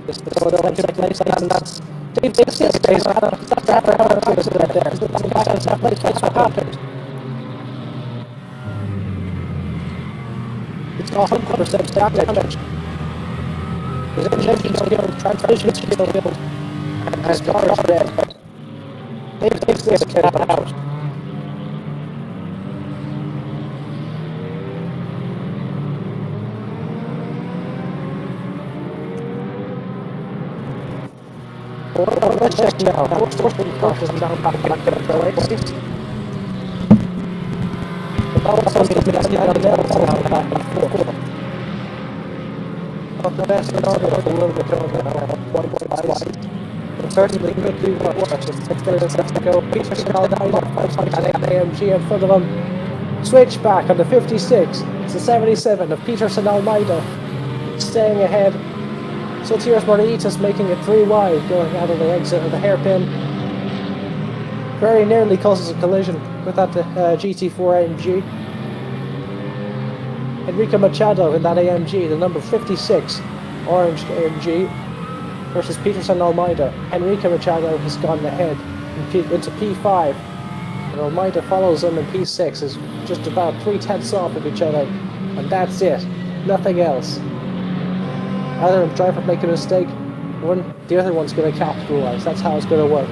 This is the second place, and that's Dave Ziska. That's after how much is there. That's what happened. It's 100% damage. His engine's still, transmission's still built, and his car's dead. Dave Ziska out. Well, let's check now. Thorsten Burkhardt is now back in the race. But also means that Andy Darnell is now back and forth. The best in order for Will McCone points-wise. It certainly could do worse. If there's a to go, Peterson Almeida and AMG in front of him. Switch back on the 56. It's the 77 of Peterson Almeida staying ahead. Sotiris Moraitis making it 3 wide going out of the exit of the hairpin. Very nearly causes a collision with that GT4 AMG. Enrico Machado in that AMG, the number 56 orange AMG, versus Peterson Almeida. Enrico Machado has gone ahead into P5, and Almeida follows him in P6, is just about 3/10 off of each other, and that's it, nothing else. Either a driver make a mistake, the other one's going to capitalise. That's how it's going to work.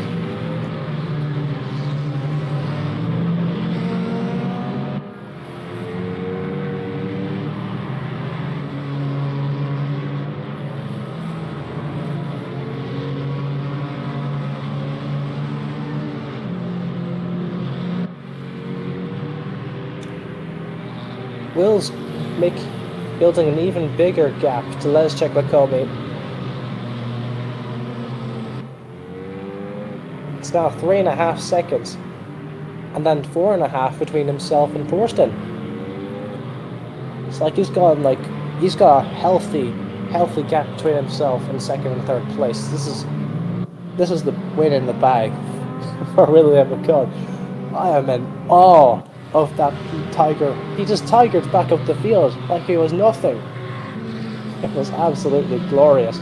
Will's building an even bigger gap to Leszek Lakomi. It's now 3.5 seconds, and then 4.5 between himself and Thorsten. It's like he's got a healthy gap between himself and second and third place. This is the win in the bag for William McCone. I am in awe of that tiger. He just tigered back up the field like he was nothing. It was absolutely glorious.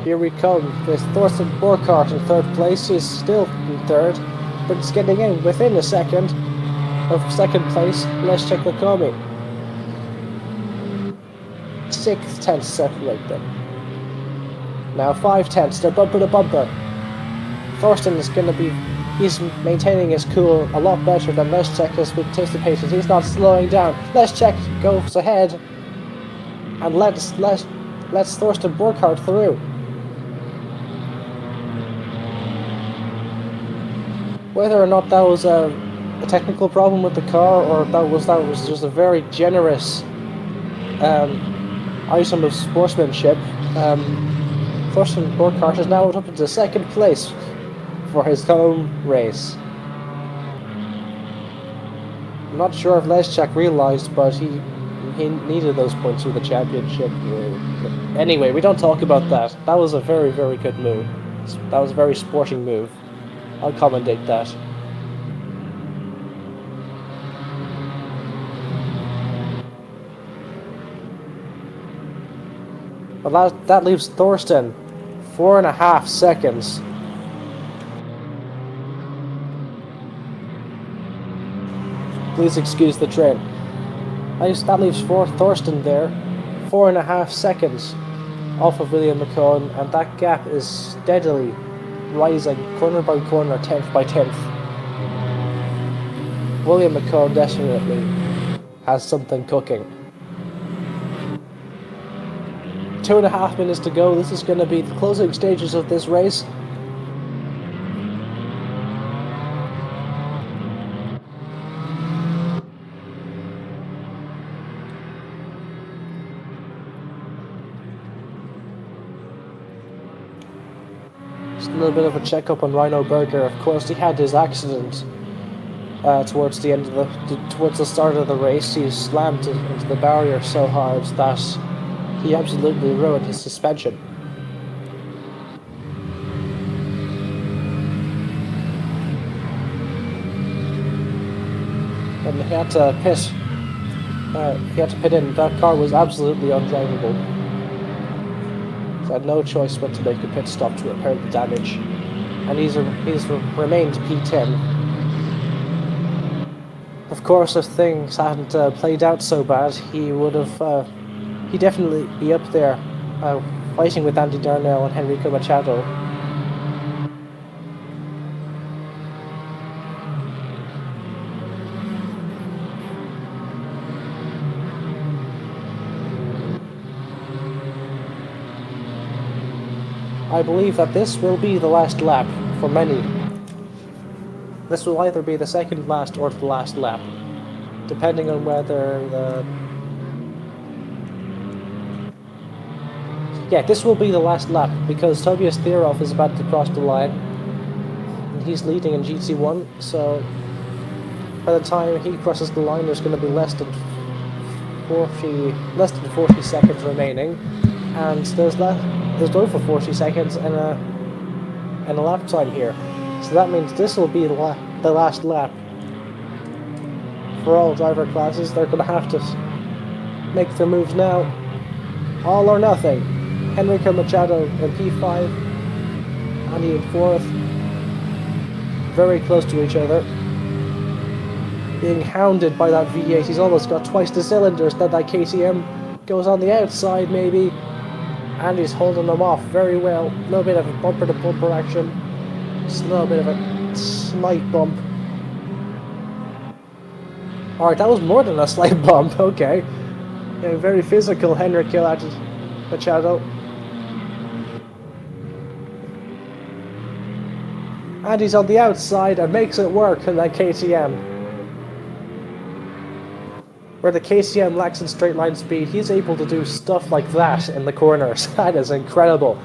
Here we come. There's Thorsten Burkhardt in third place. He's still in third, but he's getting in within a second of second place. Leszek Lakomi. 6 tenths separate them. Now 5 tenths. They're bumper to bumper. Thorsten is going to be. He's maintaining his cool a lot better than Leszek has anticipated. He's not slowing down. Leszek goes ahead and lets Thorsten Burkhardt through. Whether or not that was a technical problem with the car, or that was just a very generous item of sportsmanship, Thorsten Burkhardt is now up into second place for his home race. I'm not sure if Leszek realised, but he needed those points for the championship. Anyway, we don't talk about that. That was a very, very good move. That was a very sporting move. I'll commentate that. But that leaves Thorsten 4.5 seconds. Please excuse the train. That leaves Thorsten there, 4.5 seconds off of William McCone, and that gap is steadily rising, corner by corner, 10th by 10th. William McCone definitely has something cooking. 2.5 minutes to go. This is going to be the closing stages of this race. Just a little bit of a checkup on Rhino Berger. Of course, he had his accident towards the start of the race. He slammed into the barrier so hard that he absolutely ruined his suspension. And he had to pit in. That car was absolutely undrivable. So I had no choice but to make a pit stop to repair the damage. And he's remained P10. Of course, if things hadn't played out so bad, he'd definitely be up there fighting with Andy Darnell and Enrico Machado. I believe that this will be the last lap for many. This will either be the second last or the last lap, depending on whether Yeah, this will be the last lap, because Tobias Thierhoff is about to cross the line. And he's leading in GT1, so by the time he crosses the line, there's going to be less than 40 seconds remaining, and there's over 40 seconds and a lap time here. So that means this will be the last lap for all driver classes. They're going to have to make their moves now. All or nothing. Enrico Machado in P5, Andy in 4th. Very close to each other. Being hounded by that V8. He's almost got twice the cylinders that KTM. Goes on the outside maybe. And he's holding them off very well. A little bit of a bumper to bumper action. Just a little bit of a slight bump. Alright, that was more than a slight bump, okay. Yeah, very physical Henrik Machado. And he's on the outside and makes it work in that KTM. Where the KTM lacks in straight line speed, he's able to do stuff like that in the corners. That is incredible.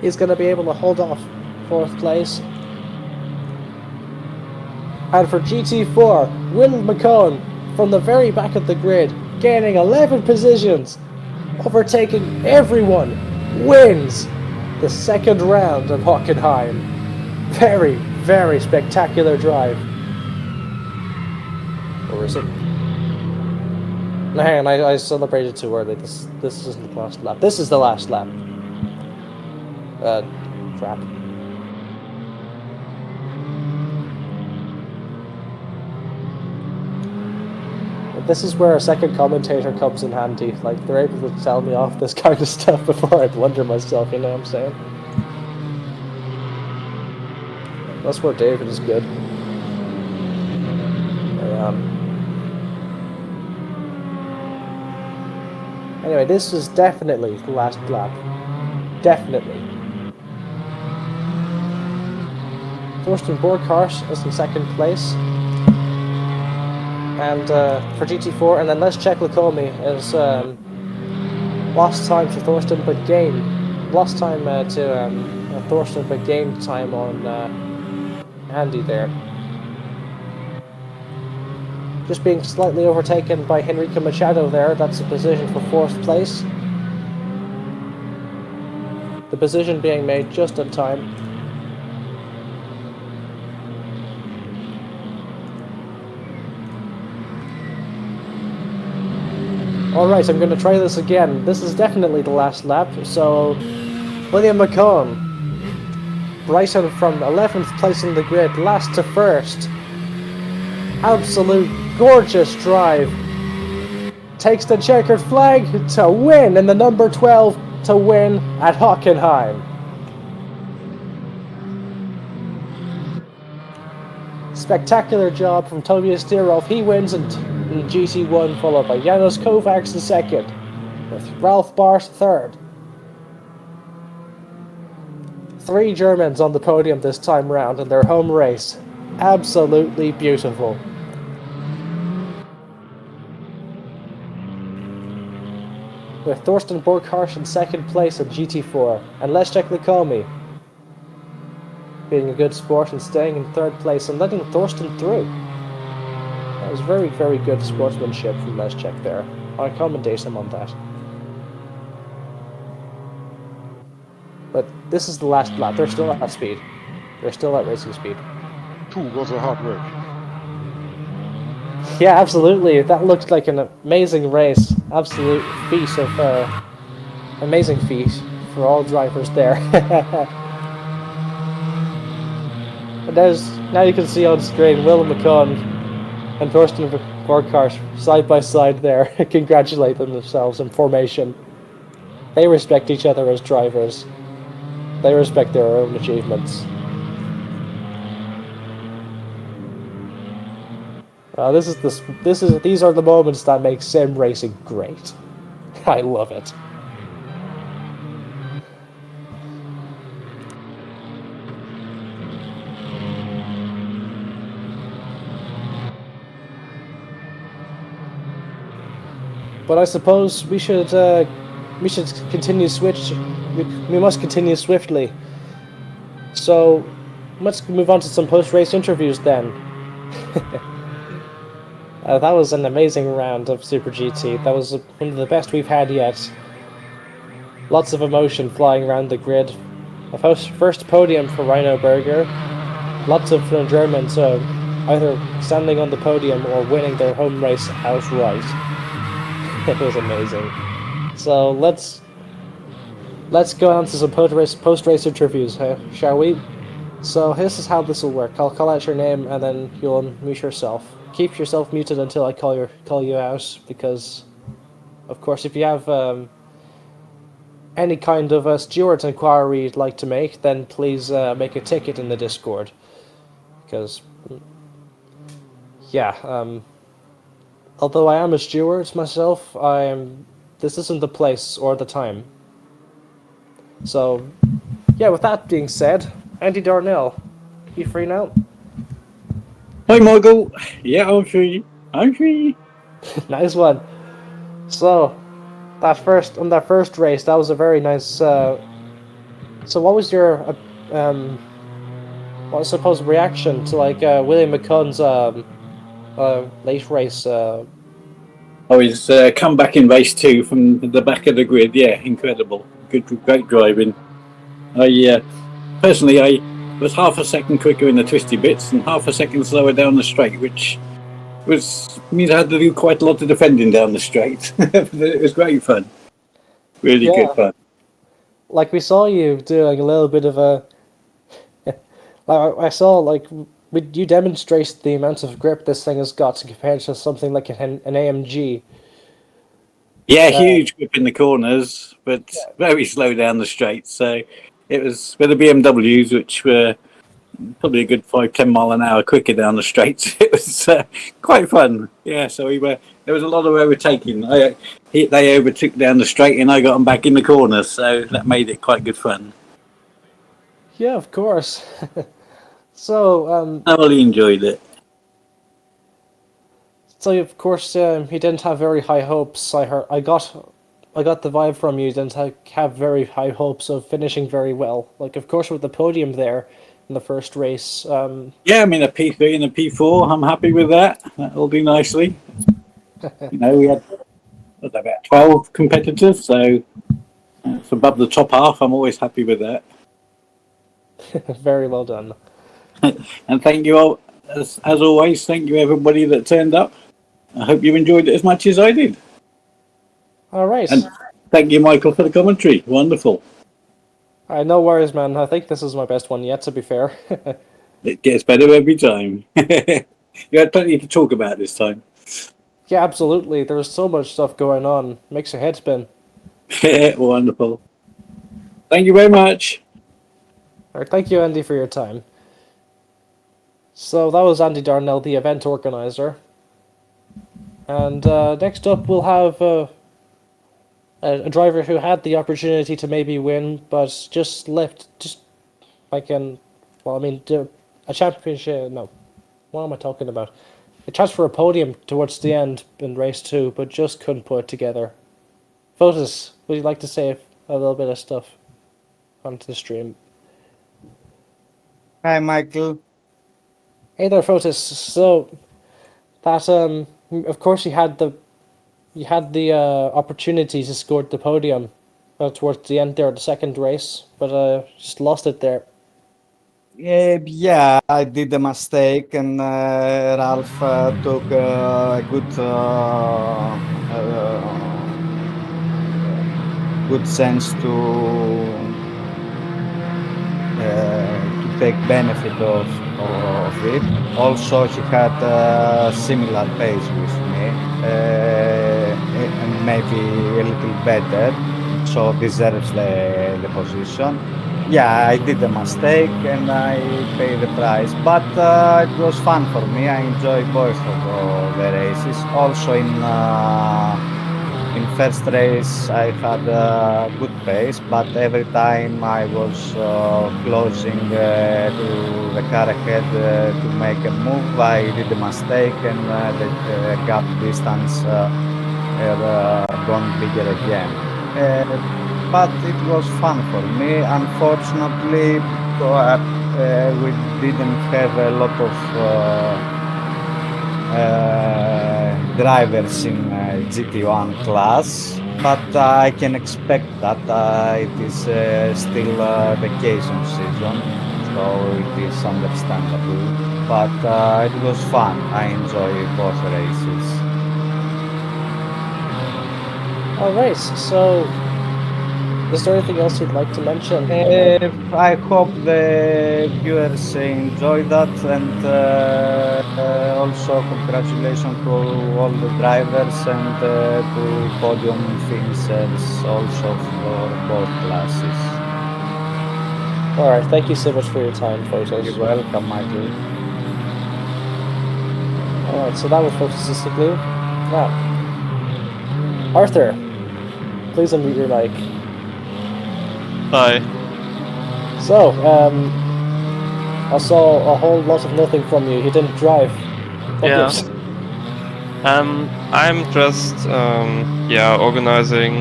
He's going to be able to hold off 4th place. And for GT4, Will McCone from the very back of the grid, gaining 11 positions, overtaking everyone, wins the 2nd round of Hockenheim. Very, very spectacular drive. Or is it? No, hang on, I celebrated too early. This isn't the last lap. This is the last lap. Crap. This is where a second commentator comes in handy. Like, they're able to tell me off this kind of stuff before I blunder myself, you know what I'm saying? That's where David is good. Anyway, this is definitely the last lap. Definitely. Thorsten Borghardt is in 2nd place. And for GT4, and then let's check Lacomi is lost time to Thorsten, but gain. Lost time to Thorsten, but gained time on Andy there. Just being slightly overtaken by Henrique Machado there. That's a position for 4th place. The position being made just in time. Alright, I'm going to try this again. This is definitely the last lap, so William McCone, Bryson from 11th place in the grid, last to 1st. Absolute gorgeous drive. Takes the checkered flag to win in the number 12 to win at Hockenheim. Spectacular job from Tobias Dierolf. He wins in GT1, followed by Janos Kovacs in 2nd, with Ralph Bart 3rd. 3 Germans on the podium this time round in their home race. Absolutely beautiful. With Thorsten Borghardt in 2nd place at GT4, and Leszek Lacomi being a good sport and staying in 3rd place and letting Thorsten through. That was very, very good sportsmanship from Leszek there. I commendate him on that. But this is the last lap. They're still at speed. They're still at racing speed. Was a hard work. Yeah, absolutely. That looked like an amazing race. Absolute feat of amazing feat for all drivers there. And now you can see on screen Will McCone and Thorsten Borghardt side by side there, congratulating themselves in formation. They respect each other as drivers. They respect their own achievements. These are the moments that make sim racing great. I love it. But I suppose we should continue we must continue swiftly. So let's move on to some post-race interviews then. That was an amazing round of Super GT. That was one of the best we've had yet. Lots of emotion flying around the grid. A first podium for Rhino Berger. Lots of Germans either standing on the podium or winning their home race outright. It was amazing. So let's go on to some post-race interviews, shall we? So this is how this will work. I'll call out your name and then you'll unmute yourself. Keep yourself muted until I call you out, because, of course, if you have any kind of a steward's inquiry you'd like to make, then please make a ticket in the Discord. Because, yeah, although I am a steward myself, this isn't the place or the time So, yeah, with that being said, Andy Darnell, you free now? Hi, Michael. Yeah, I'm free. I'm free. Nice one. So, that first race, that was a very nice. So, what was your what I suppose reaction to like William McCunn's late race? I was come back in race 2 from the back of the grid. Yeah, incredible. Great driving. I personally, I was half a second quicker in the twisty bits and half a second slower down the straight, which means I had to do quite a lot of defending down the straight. But it was great fun. Really Yeah. good fun. Like we saw you doing a little bit of a. Like I saw like you demonstrated the amount of grip this thing has got compared to something like an AMG. Yeah, huge grip in the corners, but very slow down the straight. So it was with the BMWs, which were probably a good 5-10 mile an hour quicker down the straights. It was quite fun. Yeah, so there was a lot of overtaking. They overtook down the straight, and I got them back in the corner, so that made it quite good fun. Yeah, of course. So I really enjoyed it. so of course he didn't have very high hopes. I got the vibe from you. Didn't have very high hopes of finishing very well. Like of course with the podium there in the first race. Yeah, I mean a P3 and a P4. I'm happy with that. That'll do nicely. We had about 12 competitors, so it's above the top half. I'm always happy with that. Very well done. And thank you all, as always. Thank you everybody that turned up. I hope you enjoyed it as much as I did. All right. And thank you, Michael, for the commentary. Wonderful. No worries, man. I think this is my best one yet, to be fair. It gets better every time. You had plenty to talk about this time. Yeah, absolutely. There's so much stuff going on. Makes your head spin. Wonderful. Thank you very much. All right, thank you, Andy, for your time. So that was Andy Darnell, the event organizer. And next up, we'll have a driver who had the opportunity to maybe win, but just left, a championship. No, what am I talking about? A chance for a podium towards the end in race 2, but just couldn't put it together. Fotis, would you like to say a little bit of stuff onto the stream? Hi, Michael. Hey there, Fotis. So that of course you had the opportunity to score the podium towards the end there of the second race, but just lost it there. Yeah, I did a mistake, and Ralph took a good sense to take benefit of it. Also, he had a similar pace with me, and maybe a little better, so deserves the position. Yeah, I did a mistake and I paid the price, but it was fun for me. I enjoyed both of the races. Also in first race I had a good pace, but every time I was closing to the car ahead to make a move, I did a mistake, and the gap distance gone bigger again. But it was fun for me. Unfortunately, we didn't have a lot of drivers in GT1 class, but I can expect that it is still vacation season, so it is understandable. But it was fun. I enjoy both races. All right, so is there anything else you'd like to mention? I hope the viewers enjoy that, and also congratulations to all the drivers and to podium finishers also for both classes. All right, thank you so much for your time, Fotis. You're welcome, Michael. All right, so that was Fotis' glue. Now, Arthur, please unmute your mic. Hi. So, I saw a whole lot of nothing from you. You didn't drive. What Yeah. gives? I'm just organizing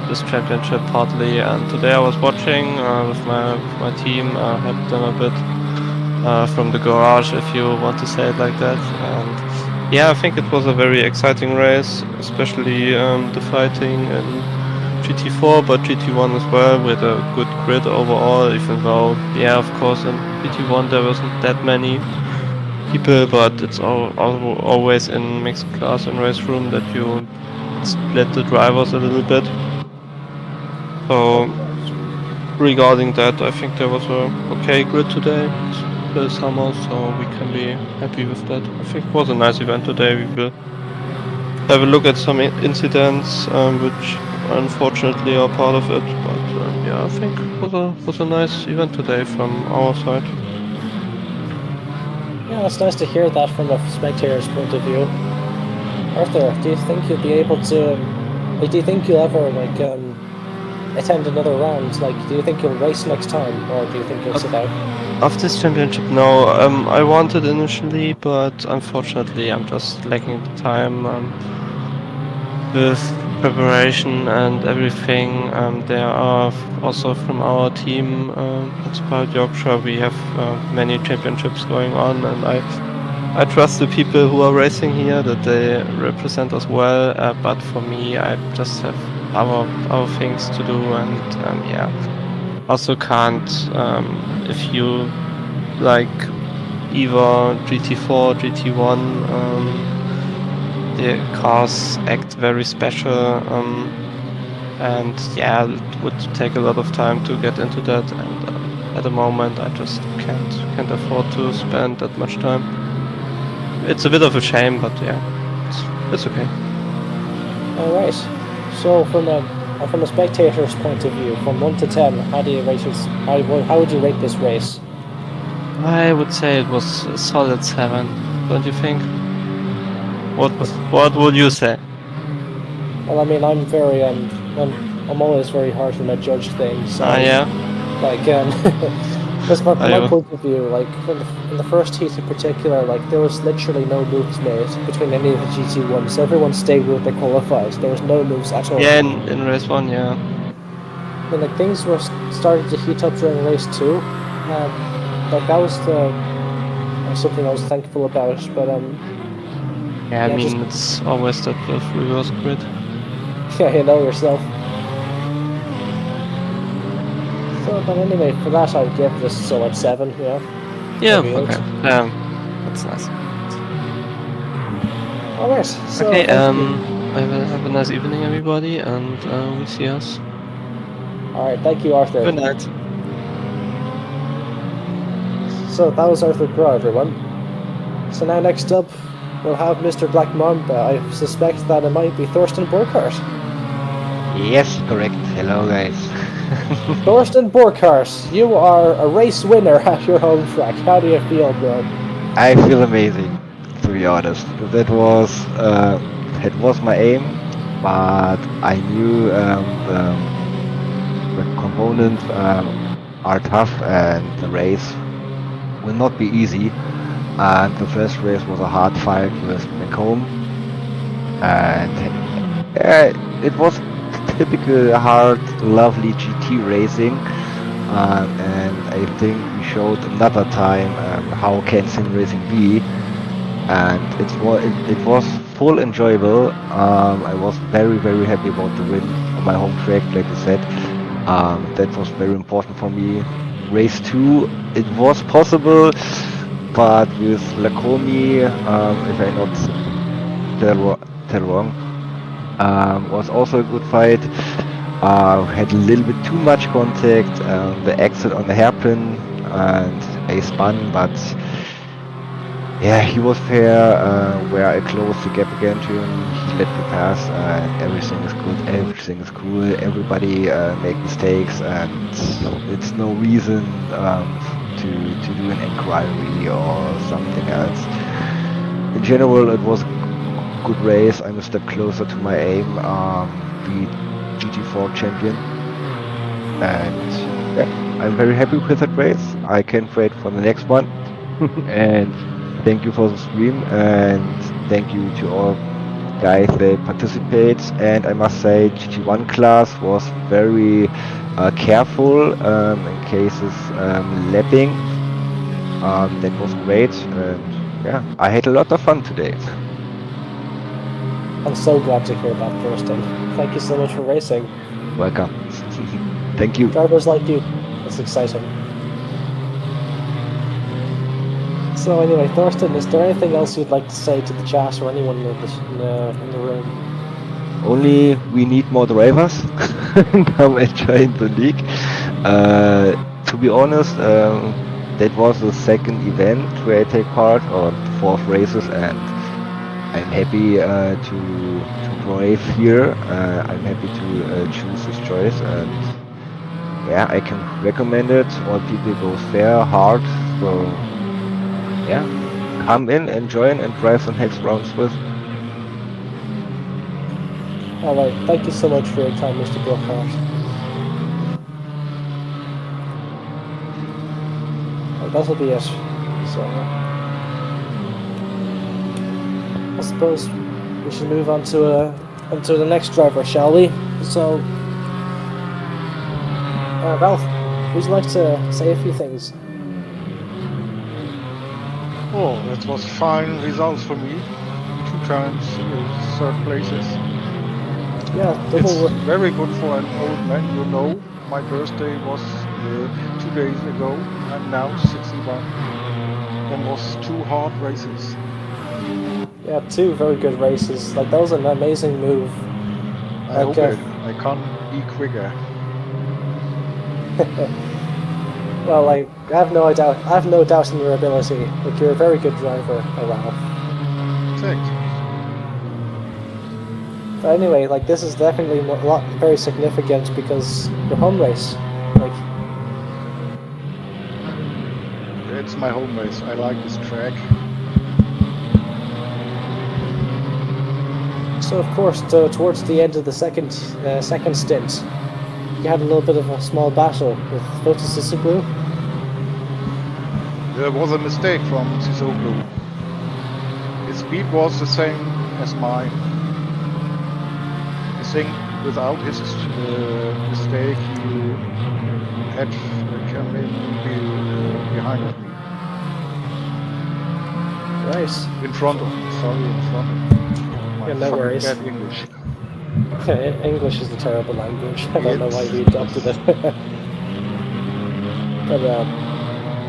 this championship partly, and today I was watching with my team, helped them a bit from the garage, if you want to say it like that. And yeah, I think it was a very exciting race, especially the fighting in GT4, but GT1 as well, with a good grid overall. Even though, yeah, of course, in GT1 there wasn't that many people, but it's always in mixed class and race room that you split the drivers a little bit. So regarding that, I think there was a okay grid today. It's still summer, so we can be happy with that. I think it was a nice event today. We will have a look at some incidents, which unfortunately are part of it. But yeah, I think it was a nice event today from our side. Yeah, it's nice to hear that from a spectator's point of view. Arthur, do you think you'll be able to? Like, do you think you'll ever attend another round? Like, do you think you'll race next time, or do you think you'll sit out? Of this championship, no. I wanted initially, but unfortunately, I'm just lacking the time with preparation and everything. There are also from our team, Inspired Yorkshire, we have many championships going on, and I trust the people who are racing here that they represent us well. But for me, I just have other things to do, and yeah. Also can't, if you like either GT4, GT1, the cars act very special, and yeah, it would take a lot of time to get into that, and at the moment I just can't afford to spend that much time. It's a bit of a shame, but yeah, it's okay. All right. So from a spectator's point of view, from 1 to 10, how do you rate this? How would you rate this race? I would say it was a solid 7, don't you think? What would you say? Well, I mean, I'm always very harsh when I judge things. So, Yeah. Like, because from Are my you? point of view, like in the first heat in particular, like there was literally no moves made between any of the GT1s. Everyone stayed where they qualified. There was no moves at all. Yeah, in race 1, yeah. And like things were starting to heat up during race 2. Like that was something I was thankful about. But Yeah, I yeah, mean, it's always that with reverse grid. yeah, you know yourself. So, but anyway, for that, I would give this a solid 7. Yeah. Yeah, Maybe okay. 8. That's nice. All right. So, Okay, thank you. have a nice evening, everybody, and we see us. All right. Thank you, Arthur. Good night. So that was Arthur Crow, everyone. So now next up, we'll have Mr. Black Mamba. I suspect that it might be Thorsten Burkhardt. Yes, correct. Hello, guys. Thorsten Burkhardt, you are a race winner at your home track. How do you feel, bro? I feel amazing, to be honest. That was my aim, but I knew the components are tough and the race will not be easy. And the first race was a hard fight with McComb, and it was typical hard, lovely GT racing, and I think we showed another time how can sim racing be, and it was full enjoyable. I was very happy about the win on my home track, like you said. That was very important for me. Race 2, it was possible, but with Lacomi, if I not tell wrong, was also a good fight. Had a little bit too much contact, the exit on the hairpin, and I spun, but yeah, he was fair. Where I closed the gap again to him, he let me pass, and everything is good, everything is cool, everybody make mistakes, and it's no reason to do an inquiry or something else. In general, it was a good race. I'm a step closer to my aim, be GT4 champion. And yeah, I'm very happy with that race. I can't wait for the next one. And thank you for the stream, and thank you to all guys that participate. And I must say, GT1 class was very careful in cases lapping. That was great, and yeah, I had a lot of fun today. I'm so glad to hear that, Thorsten. Thank you so much for racing. Welcome. Thank you. Drivers like you. It's exciting. So anyway, Thorsten, is there anything else you'd like to say to the chat or anyone in the room? Only we need more drivers. Come and join the league. To be honest, that was the second event where I take part, or fourth races, and I'm happy to drive here. I'm happy to choose this choice, and yeah, I can recommend it. All people go fair, hard, so yeah, come in and join and drive some hex rounds with. Alright, thank you so much for your time, Mr. Brookhart. Well, that'll be it. So I suppose we should move on to the next driver, shall we? So Ralph, would you like to say a few things? Oh, that was fine results for me. 2 times third places. Yeah, It's double. very good for an old man, you know. My birthday was 2 days ago. I'm now 61. Then was 2 hard races. Yeah, 2 very good races. Like, that was an amazing move. I hope I can't be quicker. Well, I have no doubt in your ability. Like, you're a very good driver, Ralph. Thanks. But anyway, like, this is definitely very significant because your home race. Like, It's my home race. I like this track. so of course, towards the end of the second stint, you had a little bit of a small battle with Photosysoglu. There was a mistake from Sisoglu. His speed was the same as mine. I think without his mistake, he had come in behind of me. Right. In front of me, sorry, in front of me. My Yeah, no fucking worries. bad English. English is a terrible language. I don't know why we It's- adopted it. But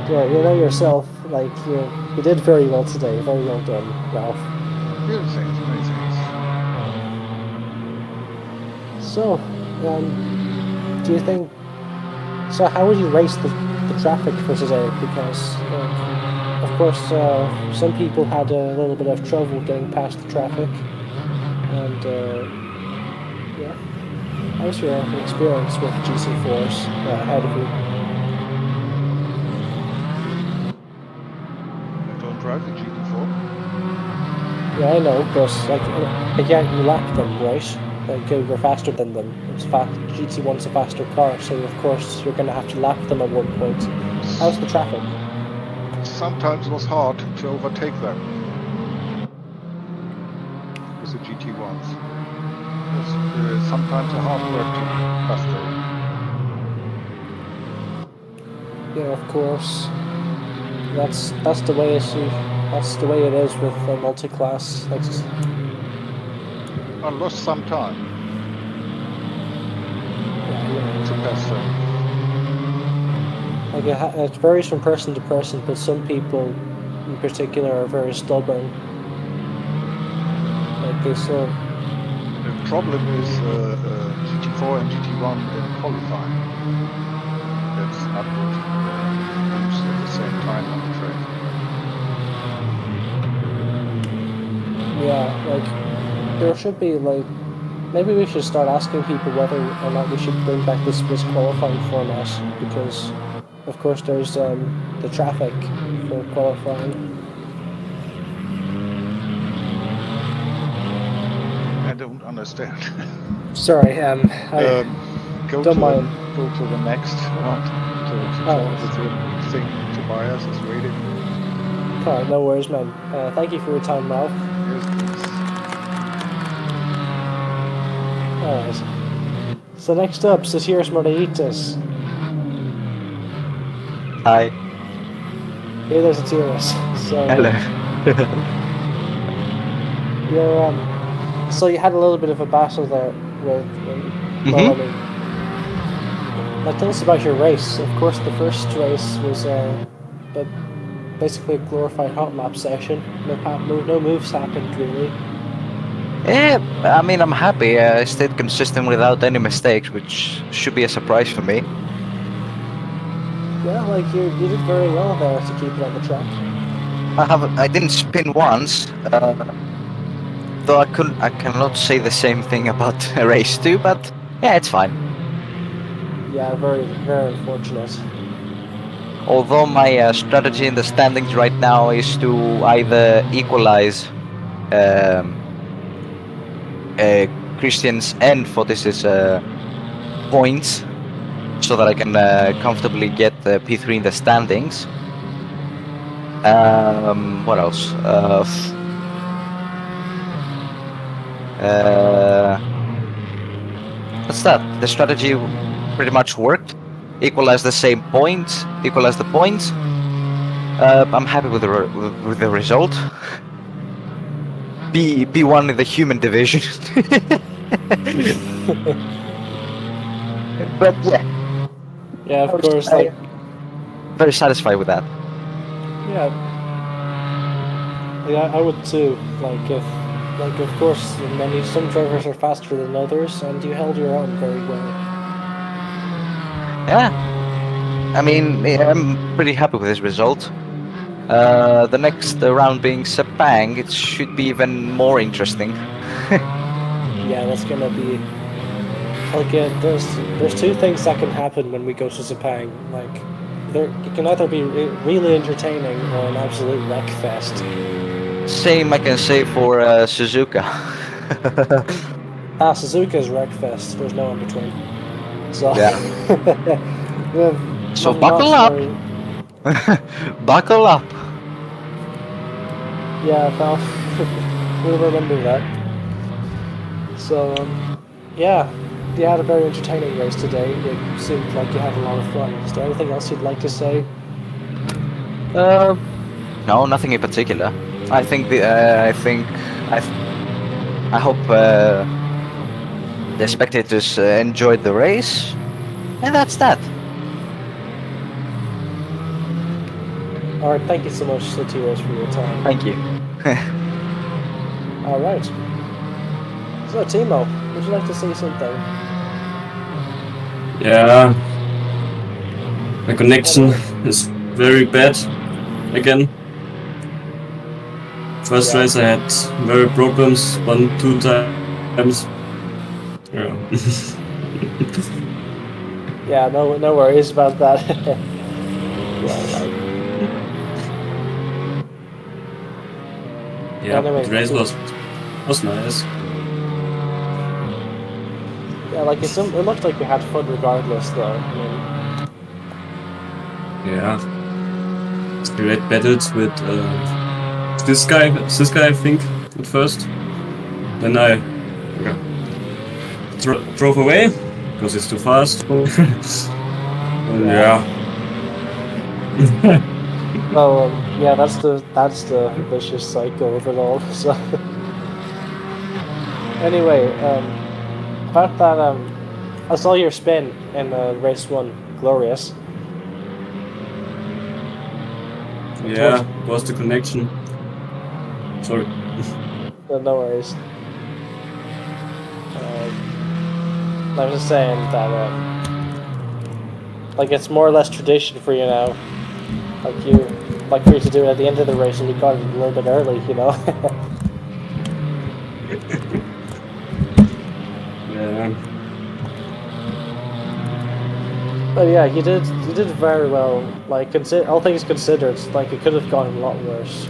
yeah, you know yourself. Like you did very well today. Very well done, Ralph. Yeah, thanks, many thanks. So, do you think? So, how would you race the traffic for today? Because, of course, some people had a little bit of trouble getting past the traffic, and yeah. How's your experience with GC4s ahead of you? I don't drive the GT4. Yeah, I know, but like yeah, you lap them, right? Like you're faster than them. GT1's a faster car, so of course you're gonna have to lap them at one point. How's the traffic? Sometimes it was hard to overtake them with the GT1s. It was sometimes a hard work to pass them. Yeah, of course. That's the way it is with multi-class. Like, I lost some time to pass them. like it varies from person to person, but some people, in particular, are very stubborn. Like they still. The problem is GT4 and GT1 in qualifying. That's not good. Moves at the same time on the track. Yeah, like there should be like maybe we should start asking people whether or not we should bring back this qualifying format because of course there's the traffic for qualifying. I don't understand. Sorry, go Don't to mind. go to the next round to talk with him. I think Tobias is waiting. Alright, no worries, man. Thank you for your time, Ralph. Yes, please. Alright. So next up, Sasiris Mordaitis. Hi. Hey, there's Sasiris. So Hello. you're so you had a little bit of a battle there with well, I mean, like, tell us about your race. Of course, the first race was basically a glorified hot lap session. No moves happened really. Yeah, I mean, I'm happy. I stayed consistent without any mistakes, which should be a surprise for me. Yeah, like you did very well there to keep it on the track. I didn't spin once, though I cannot say the same thing about race 2, but yeah, it's fine. Yeah, very, very unfortunate. Although my strategy in the standings right now is to either equalize Christian's and Fotis's points, so that I can comfortably get P3 in the standings. What else? What's that? The strategy pretty much worked. Equalize the same points. Equalize the points. I'm happy with the result. P1 in the human division. But yeah. Yeah, of course. Like, very satisfied with that. yeah, I would too. Of course, some drivers are faster than others, and you held your own very well. Yeah. I mean, I'm pretty happy with this result. The next round being Sepang, it should be even more interesting. Yeah, that's gonna be like there's two things that can happen when we go to Sepang. Like, it can either be really entertaining or an absolute wreck fest. Same I can say for Suzuka. Suzuka's wreck fest. There's no in between. So Yeah. So not buckle up. Buckle up. Yeah, pal. We'll remember that. So, yeah, you had a very entertaining race today. It seemed like you had a lot of fun. Is there anything else you'd like to say? No, nothing in particular. I think I hope the spectators enjoyed the race, and that's that. All right, thank you so much, Satiros, for your time. Thank you. All right. So, Timo, would you like to say something? Yeah, my connection is very bad again. First Yeah. race I had very problems, 1-2 times. Yeah. Yeah, no worries about that. Yeah, Anyway, the race was nice. Yeah, like it looked like you had fun regardless, though. I mean, Yeah. Straight battled with this guy I think at first. Then I drove away because it's too fast. Yeah. well, yeah, that's the vicious cycle of it all. So, anyway, about that, I saw your spin in race 1, Glorious. Yeah, was the connection. Sorry. No worries. I was just saying that, like, it's more or less tradition for you now. Like for you to do it at the end of the race, and we got it a little bit early, you know. Yeah. But yeah, you did very well. Like, all things considered, like, it could have gone a lot worse.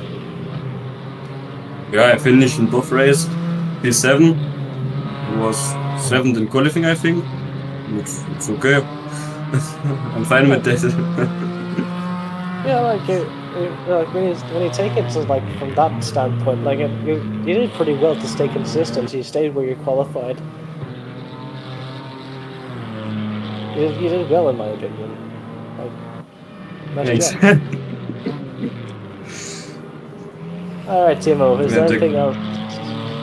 Yeah, I finished in both races. P7 was 7th in qualifying, I think. it's okay. I'm fine with that. Yeah, like when you take it to like from that standpoint, like you did pretty well to stay consistent. You stayed where you qualified. You did well in my opinion. Like, nice Thanks. job. All right, Timo. Is Yeah, there take- anything else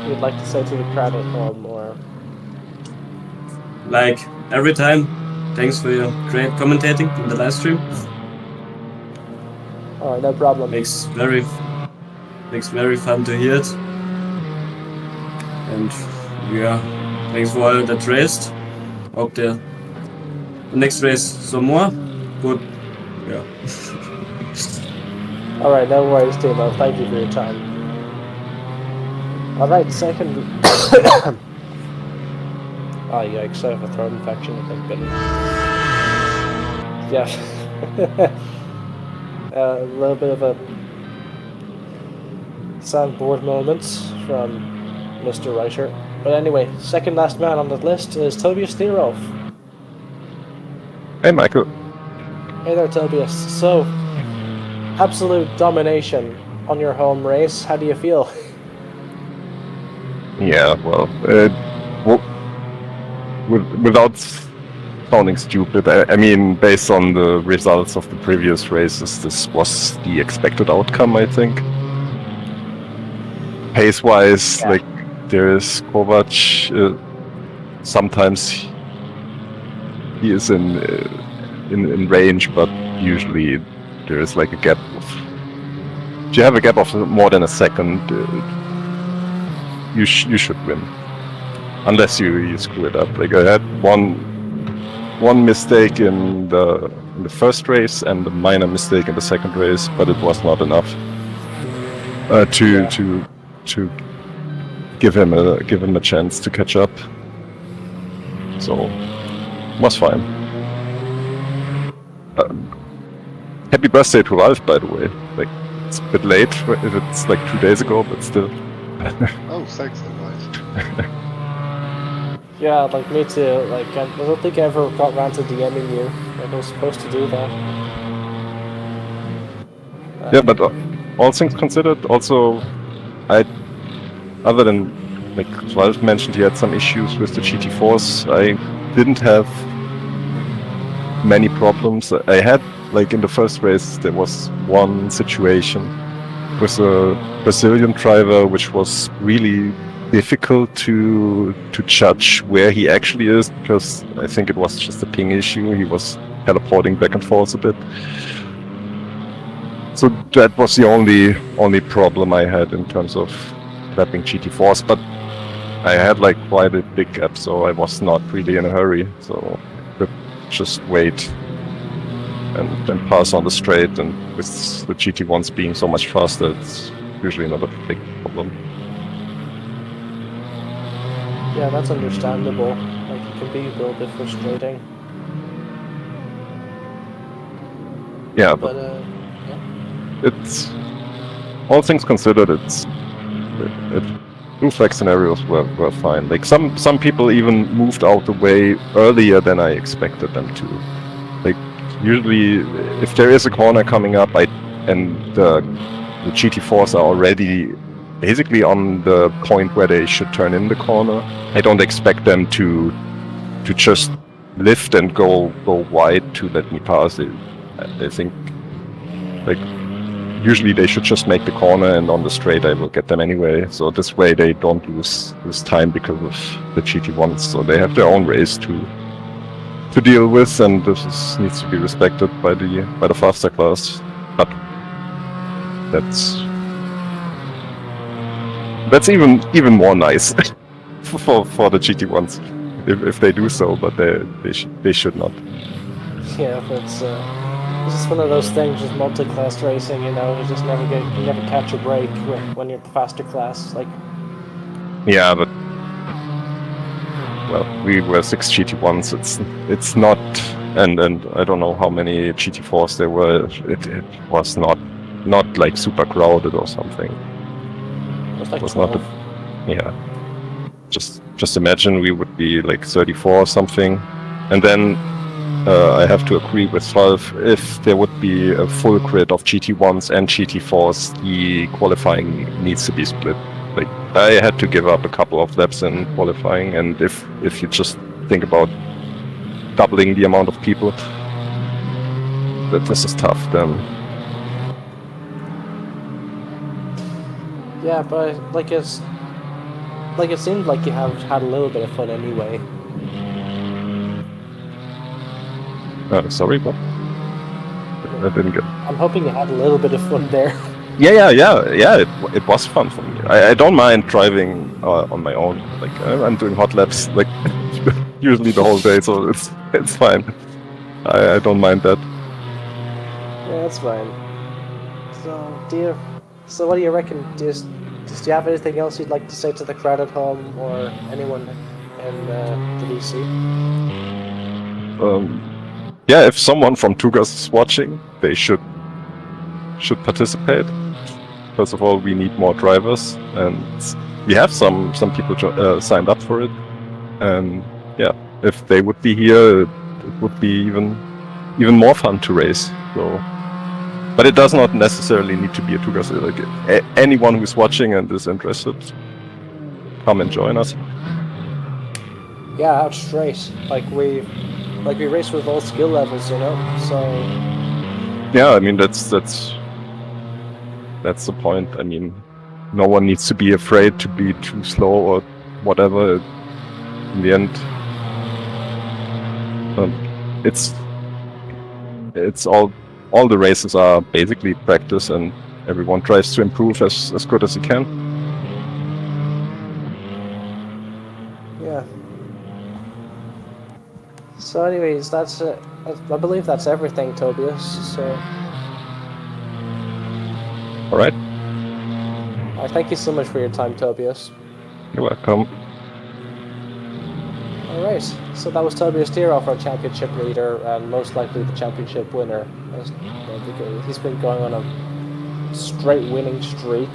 you'd like to say to the crowd at home, or? Like every time, thanks for your great commentating in the live stream. All right, no problem. Makes very fun to hear it. And yeah, thanks for all that raced. Hope the next race some more. Good. Yeah. All right, no worries, Timo. Thank you for your time. All right, second. Oh, yikes! I have a throat infection. I think, but yeah, a little bit of a soundboard moment from Mr. Writer. But anyway, second last man on the list is Tobias Thierolf. Hey, Michael. Hey there, Tobias. So, absolute domination on your home race. How do you feel? Yeah, well, without sounding stupid, I mean, based on the results of the previous races, this was the expected outcome, I think. Pace-wise, Yeah. like, there is Kovac. Sometimes he is in range, but usually there is like a gap of. If you have a gap of more than a second, you should win, unless you screw it up. Like I had one mistake in the first race and a minor mistake in the second race, but it was not enough to give him a chance to catch up. So was fine. Happy birthday to Ralph, by the way. Like, it's a bit late if it's like 2 days ago, but still. Oh, thanks, guys. Yeah, like me too. Like I don't think I ever got around to DMing you. Like I was supposed to do that. Yeah, but all things considered, also, other than like Ralph mentioned, he had some issues with the GT4s. I didn't have many problems. I had, like in the first race, there was one situation with a Brazilian driver which was really difficult to judge where he actually is, because I think it was just a ping issue. He was teleporting back and forth a bit. So that was the only problem I had in terms of lapping GT4s, but I had like quite a big gap, so I was not really in a hurry. So I could just wait and then pass on the straight, and with the GT1s being so much faster, it's usually not a big problem. Yeah, that's understandable. Like it can be a little bit frustrating. Yeah, But but yeah. it's all things considered, blue flag scenarios were fine. Like some people even moved out the way earlier than I expected them to. Like usually, if there is a corner coming up, and the GT4s are already basically on the point where they should turn in the corner, I don't expect them to just lift and go wide to let me pass it. I think like usually they should just make the corner, and on the straight I will get them anyway. So this way they don't lose time because of the GT1s. So they have their own race to deal with, and this needs to be respected by the faster class. But that's even more nice for the GT1s if they do so, but they should not. Yeah, it's just one of those things. Just multi-class racing, you know. You just never catch a break when you're the faster class. Like Yeah, but well, we were 6 GT1s. It's not, and I don't know how many GT4s there were. It was not like super crowded or something. it was like It was 12. not. Yeah. Just imagine we would be like 34 or something, And then I have to agree with Ralph. If there would be a full grid of GT1s and GT4s, the qualifying needs to be split. Like, I had to give up a couple of laps in qualifying, and if you just think about doubling the amount of people, that this is tough then. Yeah, but it seemed like you have had a little bit of fun anyway. Sorry, but I didn't get. I'm hoping you had a little bit of fun there. Yeah. It was fun for me. I don't mind driving on my own. Like I'm doing hot laps like usually the whole day, so it's fine. I don't mind that. Yeah, that's fine. So what do you reckon? Do you have anything else you'd like to say to the crowd at home or anyone in the VC? Yeah, if someone from Tugas is watching, they should participate. First of all, we need more drivers, and we have some people signed up for it. And yeah, if they would be here, it would be even more fun to race. So, but it does not necessarily need to be a Tugas. Like anyone who's watching and is interested, come and join us. Yeah, that's straight. Like we race with all skill levels, you know. So yeah, I mean that's the point. I mean, no one needs to be afraid to be too slow or whatever. In the end, it's all the races are basically practice, and everyone tries to improve as good as he can. yeah. So, anyways, that's it. I believe that's everything, Tobias. So, all right. Thank you so much for your time, Tobias. You're welcome. All right. So that was Tobias Tirov, our championship leader, and most likely the championship winner. Because he's been going on a straight winning streak.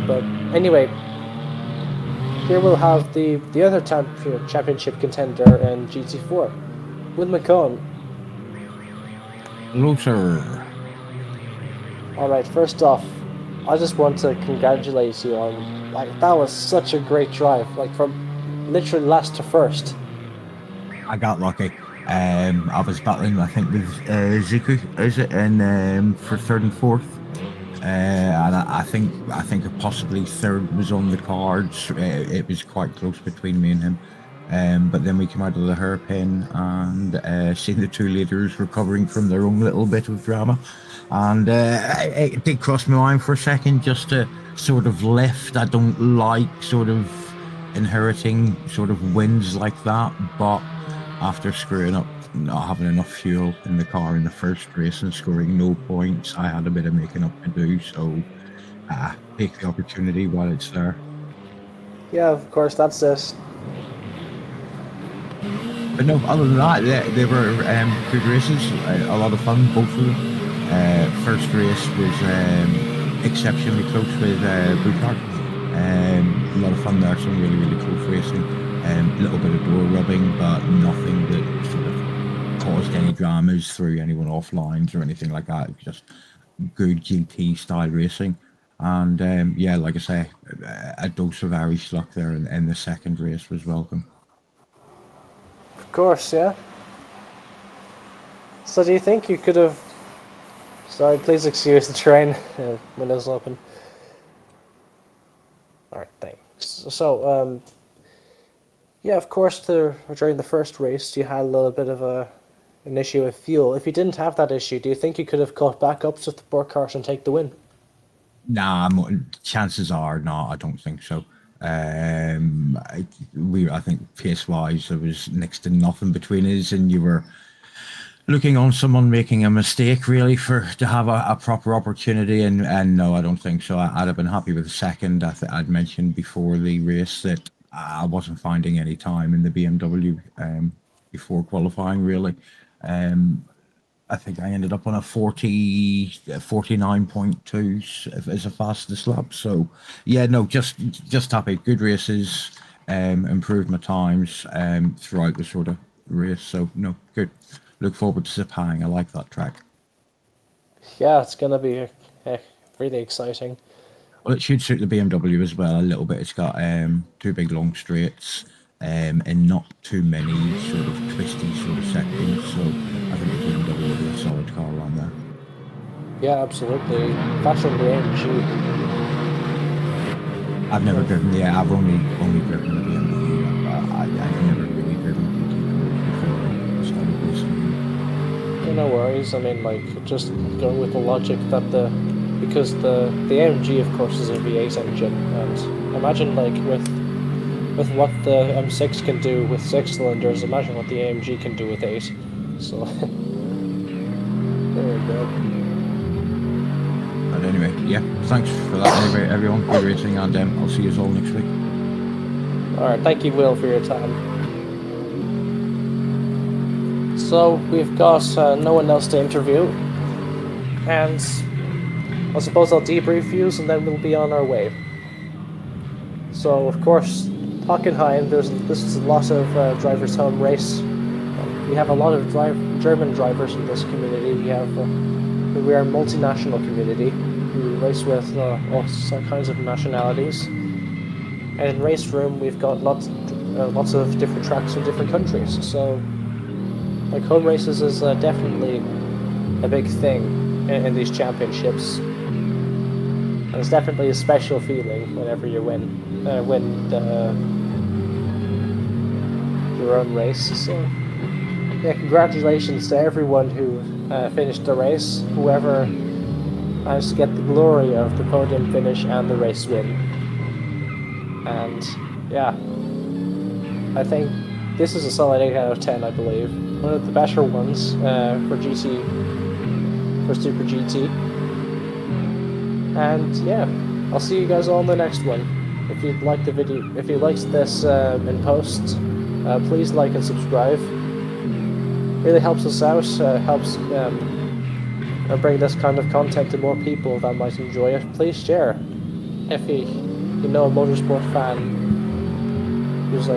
But anyway, here we'll have the other championship contender in GT4, Will McCone. Hello, sir. All right. First off, I just want to congratulate you on that was such a great drive, from literally last to first. I got lucky. I was battling, I think, with Zuku, is it, and for third and fourth. And I think possibly third was on the cards. It was quite close between me and him. But then we came out of the hairpin and seen the two leaders recovering from their own little bit of drama. And it did cross my mind for a second just to sort of lift. I don't like sort of inheriting sort of wins like that, but after screwing up not having enough fuel in the car in the first race and scoring no points, I had a bit of making up to do, so take the opportunity while it's there. Yeah, of course, that's this. But no, other than that, they were good races, a lot of fun, both of them. First race was exceptionally close with Bouchard. A lot of fun there, some really, really close racing. A little bit of door rubbing, but nothing that sort of caused any dramas, threw anyone off lines or anything like that. It was just good GT style racing. And yeah, like I say, a dose of Irish luck there in the second race was welcome. Of course, yeah. So do you think you could have... Sorry, please excuse the train. Windows open. Alright, thanks. So, yeah, of course, during the first race, you had a little bit of an issue with fuel. If you didn't have that issue, do you think you could have caught back up with the Burkhardt and take the win? Nah, chances are not. I don't think so. I think pace-wise, there was next to nothing between us, and you were looking on someone making a mistake really to have a proper opportunity, and no, I don't think so. I'd have been happy with the second. I'd mentioned before the race that I wasn't finding any time in the BMW before qualifying really. I think I ended up on a 49.2 as a fastest lap. So yeah, no, just happy. Good races, improved my times throughout the sort of race. So no, good. Look forward to Sepang. I like that track. Yeah, it's gonna be really exciting. Well, it should suit the BMW as well a little bit. It's got 2 big long straights and not too many sort of twisty sort of sections. So I think the BMW will be a solid car on there. Yeah, absolutely. That's from the AMG. I've never driven. Yeah, I've only driven the BMW. I've never really driven before I started racing. No worries. I mean, like, just going with the logic that because the AMG, of course, is a V8 engine, and imagine like with what the M6 can do with 6 cylinders, imagine what the AMG can do with 8. So there we go. But anyway, yeah, thanks for that anyway, everyone. Good racing, and I'll see you all next week. Alright, thank you, Will, for your time. So, we've got no one else to interview, and I suppose I'll debrief you, and then we'll be on our way. So, of course, Hockenheim, this is a lot of drivers' home race. We have a lot of German drivers in this community. We are a multinational community. We race with all kinds of nationalities. And in Race Room, we've got lots of different tracks in different countries. So, like, home races is definitely a big thing in these championships. And it's definitely a special feeling whenever you win your own race. So, yeah, congratulations to everyone who finished the race, whoever managed to get the glory of the podium finish and the race win. And yeah, I think this is a solid 8 out of 10, I believe. One of the better ones for Super GT. And yeah, I'll see you guys all in the next one. If you liked the video, if you liked this in post, please like and subscribe. Really helps us out, helps bring this kind of content to more people that might enjoy it. Please share. If you know a motorsport fan who's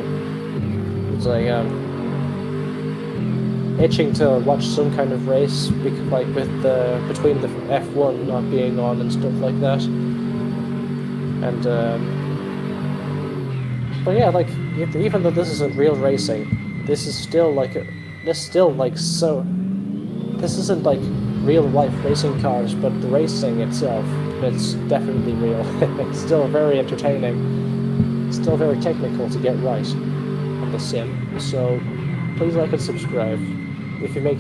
itching to watch some kind of race, like between the F1 not being on and stuff like that. And but yeah, like, even though this isn't real racing, this isn't like real life racing cars, but the racing itself, it's definitely real. It's still very entertaining. It's still very technical to get right on the sim. So please like and subscribe. If you make